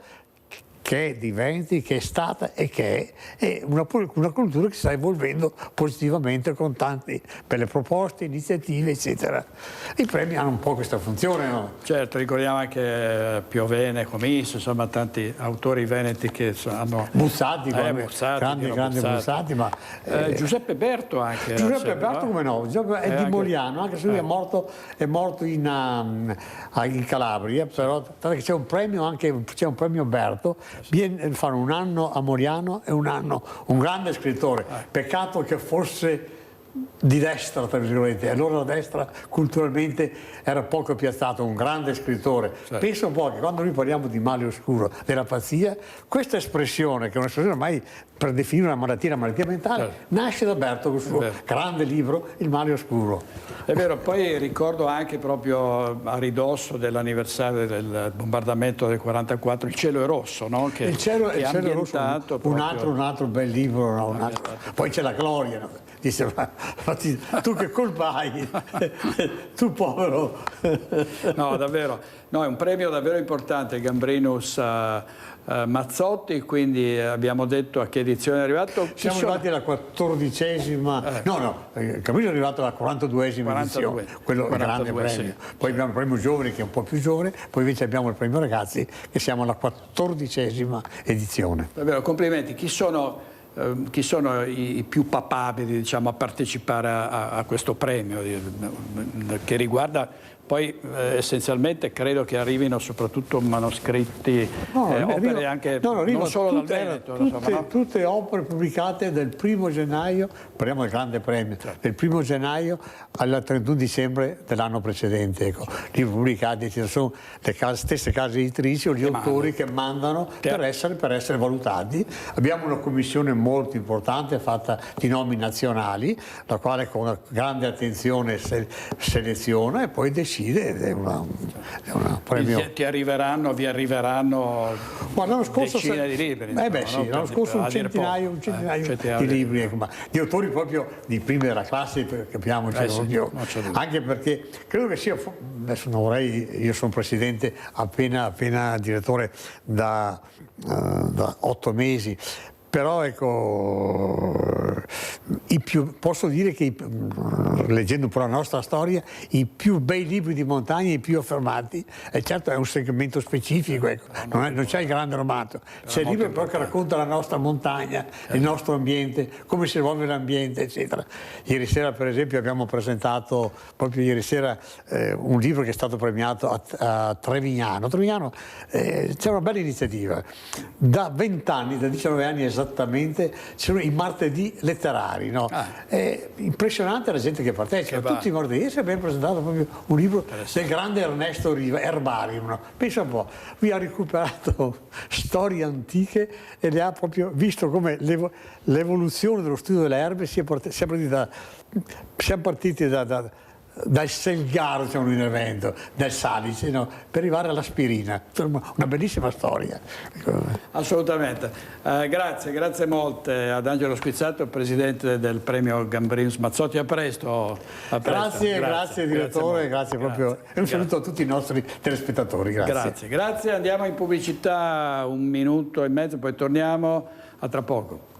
che è di Veneti, che è stata e che è una cultura che sta evolvendo positivamente con tante belle proposte, iniziative, eccetera. I premi hanno un po' questa funzione, no? Certo, ricordiamo anche Piovene, Comisso, insomma tanti autori veneti che hanno... Buzzati, grande Buzzati, ma... Giuseppe Berto anche. Giuseppe Berto, come no? Giuseppe è di Moliano, anche se lui è morto in Calabria, però che c'è un premio Berto. Fanno un anno a Moriano e un anno un grande scrittore. Peccato che fosse di destra, tra virgolette, allora la destra culturalmente era poco piazzato, un grande scrittore. Penso un po' che quando noi parliamo di male oscuro, della pazzia, questa espressione, che è un'espressione ormai per definire una malattia mentale, nasce da Berto con il suo grande libro Il male oscuro. È vero, poi ricordo anche proprio a ridosso dell'anniversario del bombardamento del 44, Il cielo è rosso, no? Il cielo è rosso, un altro bel libro, no? Poi c'è La gloria, no? Dice, tu che colpa hai? Tu povero. No, davvero, no, è un premio davvero importante, Gambrinus Mazzotti, quindi abbiamo detto a che edizione è arrivato? Siamo arrivati alla 14esima, Gambrinus è arrivato alla 42esima edizione, quello è il grande premio. Sì. Poi abbiamo il premio giovani che è un po' più giovane, poi invece abbiamo il premio ragazzi che siamo alla 14esima edizione. Davvero, complimenti. Chi sono i più papabili, diciamo, a partecipare a questo premio che riguarda poi essenzialmente credo che arrivino soprattutto manoscritti, opere anche non solo dal Veneto. Tutte opere pubblicate dal 1° gennaio, parliamo del grande premio, del 1° gennaio al 31 dicembre dell'anno precedente. Ecco. Libri pubblicati, ci sono le stesse case editrici o gli autori che mandano per essere valutati. Abbiamo una commissione molto importante fatta di nomi nazionali, la quale con una grande attenzione seleziona e poi decide. È una premio. Vi arriveranno decine di libri. L'anno scorso un centinaio di libri, di autori proprio di primi della classe, capiamoci, anche perché credo che sia, adesso non vorrei, io sono presidente appena direttore da 8 mesi, però ecco, posso dire che leggendo un po' la nostra storia, i più bei libri di montagna, i più affermati, e certo è un segmento specifico, ecco. Non c'è il grande romanzo, c'è il libro però che racconta la nostra montagna, il nostro ambiente, come si evolve l'ambiente, eccetera. Ieri sera per esempio abbiamo presentato, proprio ieri sera, un libro che è stato premiato a Trevignano. C'è una bella iniziativa, da 20 anni, da 19 anni esattamente, ci sono i martedì letterari, no? È impressionante la gente che partecipa, tutti i martedì. Abbiamo presentato proprio un libro del grande Ernesto Riva, Herbarium, no? Pensa un po', lui ha recuperato storie antiche e le ha proprio visto come l'evoluzione dello studio delle erbe siamo partiti dal Selgaro, c'è un evento, dal Salice, no? Per arrivare all'aspirina. Una bellissima storia. Assolutamente. Grazie molte ad Angelo Squizzato, presidente del premio Gambrinus Mazzotti. A presto. Grazie direttore, grazie proprio. E un saluto a tutti i nostri telespettatori. Grazie. Andiamo in pubblicità 1 minuto e mezzo, poi torniamo a tra poco.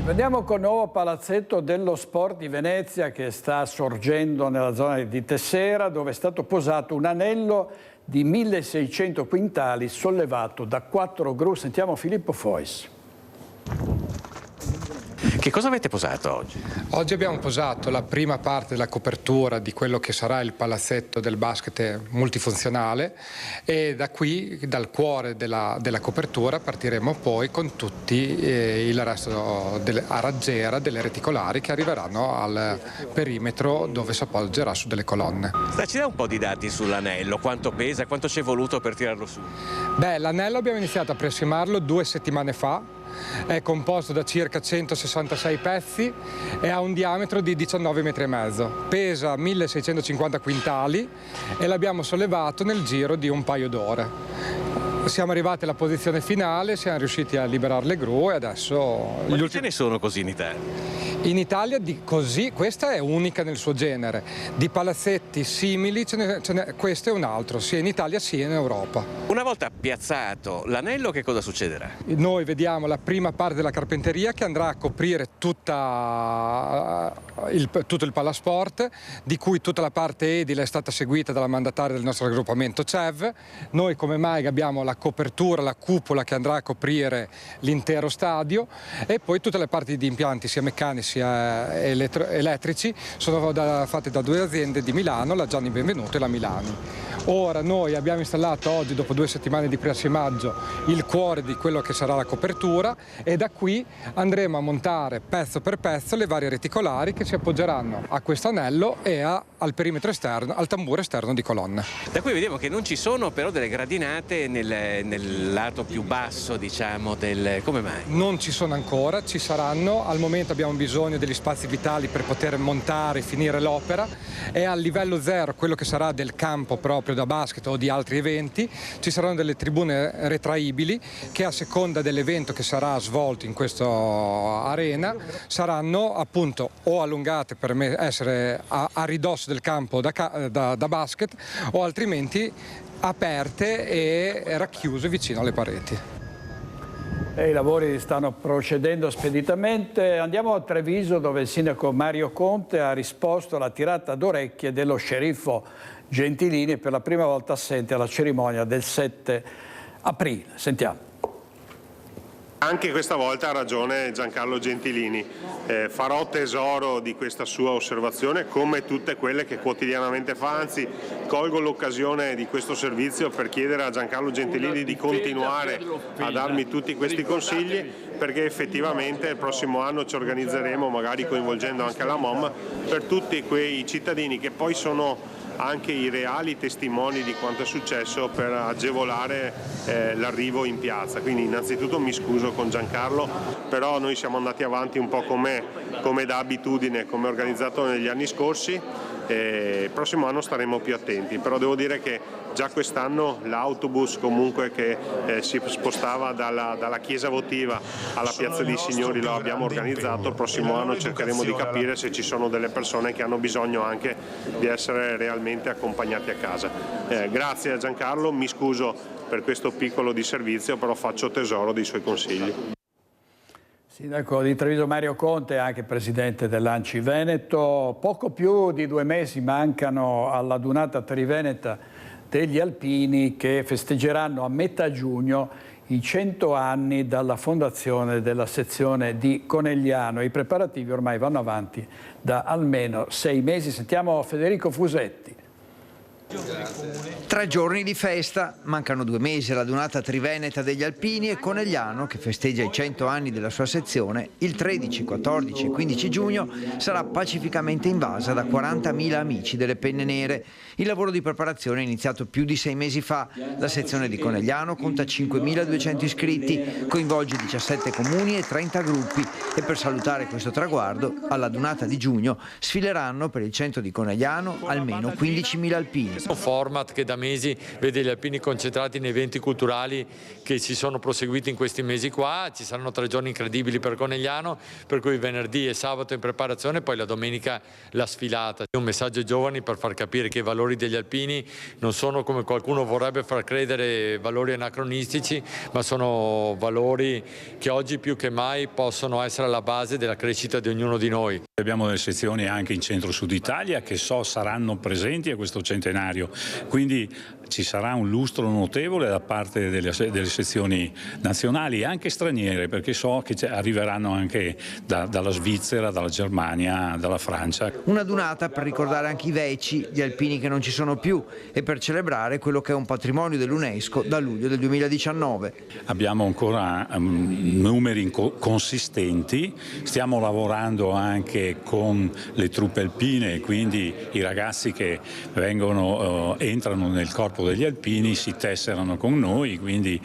Andiamo col nuovo palazzetto dello sport di Venezia che sta sorgendo nella zona di Tessera, dove è stato posato un anello di 1600 quintali sollevato da 4 gru. Sentiamo Filippo Fois. Che cosa avete posato oggi? Oggi abbiamo posato la prima parte della copertura di quello che sarà il palazzetto del basket multifunzionale e da qui, dal cuore della copertura, partiremo poi con tutti il resto a raggiera delle reticolari che arriveranno al perimetro dove si appoggerà su delle colonne. Ci dà un po' di dati sull'anello, quanto pesa, quanto ci è voluto per tirarlo su? Beh, l'anello abbiamo iniziato a presiomarlo 2 settimane fa, è composto da circa 166 pezzi e ha un diametro di 19,5 metri, pesa 1650 quintali e l'abbiamo sollevato nel giro di un paio d'ore. Siamo arrivati alla posizione finale, siamo riusciti a liberare le gru e adesso... Quanti ce ne sono così in Italia? In Italia questa è unica nel suo genere, di palazzetti simili questo è un altro, sia in Italia sia in Europa. Una volta piazzato l'anello, che cosa succederà? Noi vediamo la prima parte della carpenteria che andrà a coprire tutto il palasport, di cui tutta la parte edile è stata seguita dalla mandataria del nostro raggruppamento CEV. Noi come MAIG abbiamo la copertura, la cupola che andrà a coprire l'intero stadio e poi tutte le parti di impianti sia meccanici sia elettrici sono fatte da 2 aziende di Milano, la Gianni Benvenuto e la Milani. Ora noi abbiamo installato oggi, dopo 2 settimane di presimaggio, il cuore di quello che sarà la copertura e da qui andremo a montare pezzo per pezzo le varie reticolari che si appoggeranno a questo anello e al perimetro esterno, al tamburo esterno di colonna. Da qui vediamo che non ci sono però delle gradinate nel lato più basso, diciamo, come mai? Non ci sono ancora, ci saranno. Al momento abbiamo bisogno degli spazi vitali per poter montare e finire l'opera e al livello 0, quello che sarà del campo proprio da basket o di altri eventi, ci saranno delle tribune retraibili che a seconda dell'evento che sarà svolto in questa arena saranno appunto o allungate per essere a ridosso del campo da basket o altrimenti aperte e racchiuse vicino alle pareti. I lavori stanno procedendo speditamente. Andiamo a Treviso, dove il sindaco Mario Conte ha risposto alla tirata d'orecchie dello sceriffo Gentilini, per la prima volta assente alla cerimonia del 7 aprile. Sentiamo. Anche questa volta ha ragione Giancarlo Gentilini, farò tesoro di questa sua osservazione come tutte quelle che quotidianamente fa, anzi colgo l'occasione di questo servizio per chiedere a Giancarlo Gentilini di continuare a darmi tutti questi consigli, perché effettivamente il prossimo anno ci organizzeremo, magari coinvolgendo anche la MOM, per tutti quei cittadini che poi sono anche i reali testimoni di quanto è successo, per agevolare l'arrivo in piazza. Quindi innanzitutto mi scuso con Giancarlo, però noi siamo andati avanti un po' come da abitudine, come organizzato negli anni scorsi. Il prossimo anno staremo più attenti, però devo dire che già quest'anno l'autobus comunque che si spostava dalla chiesa votiva alla piazza dei Signori lo abbiamo organizzato. Il prossimo anno cercheremo di capire se ci sono delle persone che hanno bisogno anche di essere realmente accompagnati a casa. Grazie a Giancarlo, mi scuso per questo piccolo disservizio, però faccio tesoro dei suoi consigli. Sindaco di Treviso Mario Conte, anche presidente dell'ANCI Veneto. Poco più di 2 mesi mancano alla Dunata Triveneta degli Alpini, che festeggeranno a metà giugno i 100 anni dalla fondazione della sezione di Conegliano. I preparativi ormai vanno avanti da almeno 6 mesi. Sentiamo Federico Fusetti. 3 giorni di festa, mancano 2 mesi alla Dunata Triveneta degli Alpini e Conegliano, che festeggia i 100 anni della sua sezione, il 13, 14 e 15 giugno sarà pacificamente invasa da 40.000 amici delle Penne Nere. Il lavoro di preparazione è iniziato più di 6 mesi fa. La sezione di Conegliano conta 5.200 iscritti, coinvolge 17 comuni e 30 gruppi e per salutare questo traguardo alla Dunata di giugno sfileranno per il centro di Conegliano almeno 15.000 alpini. Un format che da mesi vede gli alpini concentrati in eventi culturali che si sono proseguiti in questi mesi qua. Ci saranno 3 giorni incredibili per Conegliano, per cui venerdì e sabato in preparazione, poi la domenica la sfilata. Un messaggio ai giovani per far capire che i valori degli alpini non sono, come qualcuno vorrebbe far credere, valori anacronistici, ma sono valori che oggi più che mai possono essere alla base della crescita di ognuno di noi. Abbiamo delle sezioni anche in centro-sud Italia che saranno presenti a questo centenario, quindi ci sarà un lustro notevole da parte delle sezioni nazionali e anche straniere, perché so che arriveranno anche dalla Svizzera, dalla Germania, dalla Francia. Una dunata per ricordare anche i veci, gli alpini che non ci sono più, e per celebrare quello che è un patrimonio dell'UNESCO da luglio del 2019. Abbiamo ancora numeri consistenti, stiamo lavorando anche con le truppe alpine, quindi i ragazzi che entrano nel corpo Corpo degli Alpini si tesserano con noi, quindi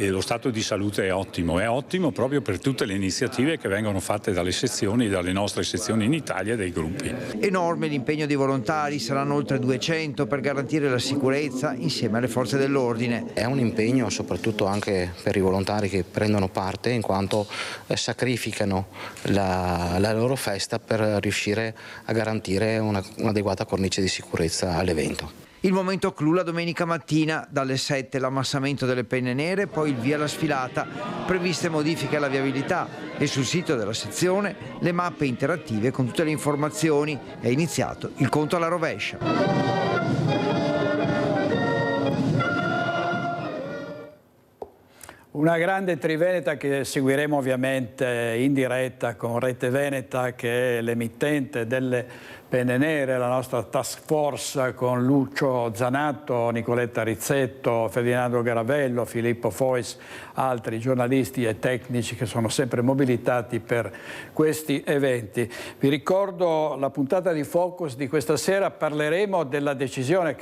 lo stato di salute è ottimo proprio per tutte le iniziative che vengono fatte dalle nostre sezioni in Italia e dai gruppi. Enorme l'impegno di volontari, saranno oltre 200 per garantire la sicurezza insieme alle forze dell'ordine. È un impegno soprattutto anche per i volontari che prendono parte, in quanto sacrificano la loro festa per riuscire a garantire un'adeguata cornice di sicurezza all'evento. Il momento clou la domenica mattina, dalle 7 l'ammassamento delle penne nere, poi il via alla sfilata, previste modifiche alla viabilità e sul sito della sezione le mappe interattive con tutte le informazioni. È iniziato il conto alla rovescia. Una grande Triveneta che seguiremo ovviamente in diretta con Rete Veneta, che è l'emittente delle penne nere, la nostra task force con Lucio Zanatto, Nicoletta Rizzetto, Ferdinando Garavello, Filippo Fois, altri giornalisti e tecnici che sono sempre mobilitati per questi eventi. Vi ricordo la puntata di Focus di questa sera, parleremo della decisione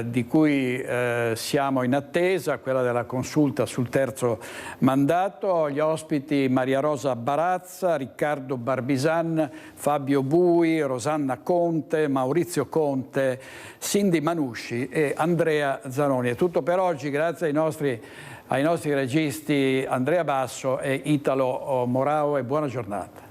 di cui siamo in attesa, quella della consulta sul terzo mandato. Gli ospiti Maria Rosa Barazza, Riccardo Barbisan, Fabio Bui, Rosanna Conte, Maurizio Conte, Cindy Manusci e Andrea Zanoni. È tutto per oggi, grazie ai nostri registi Andrea Basso e Italo Morao, e buona giornata.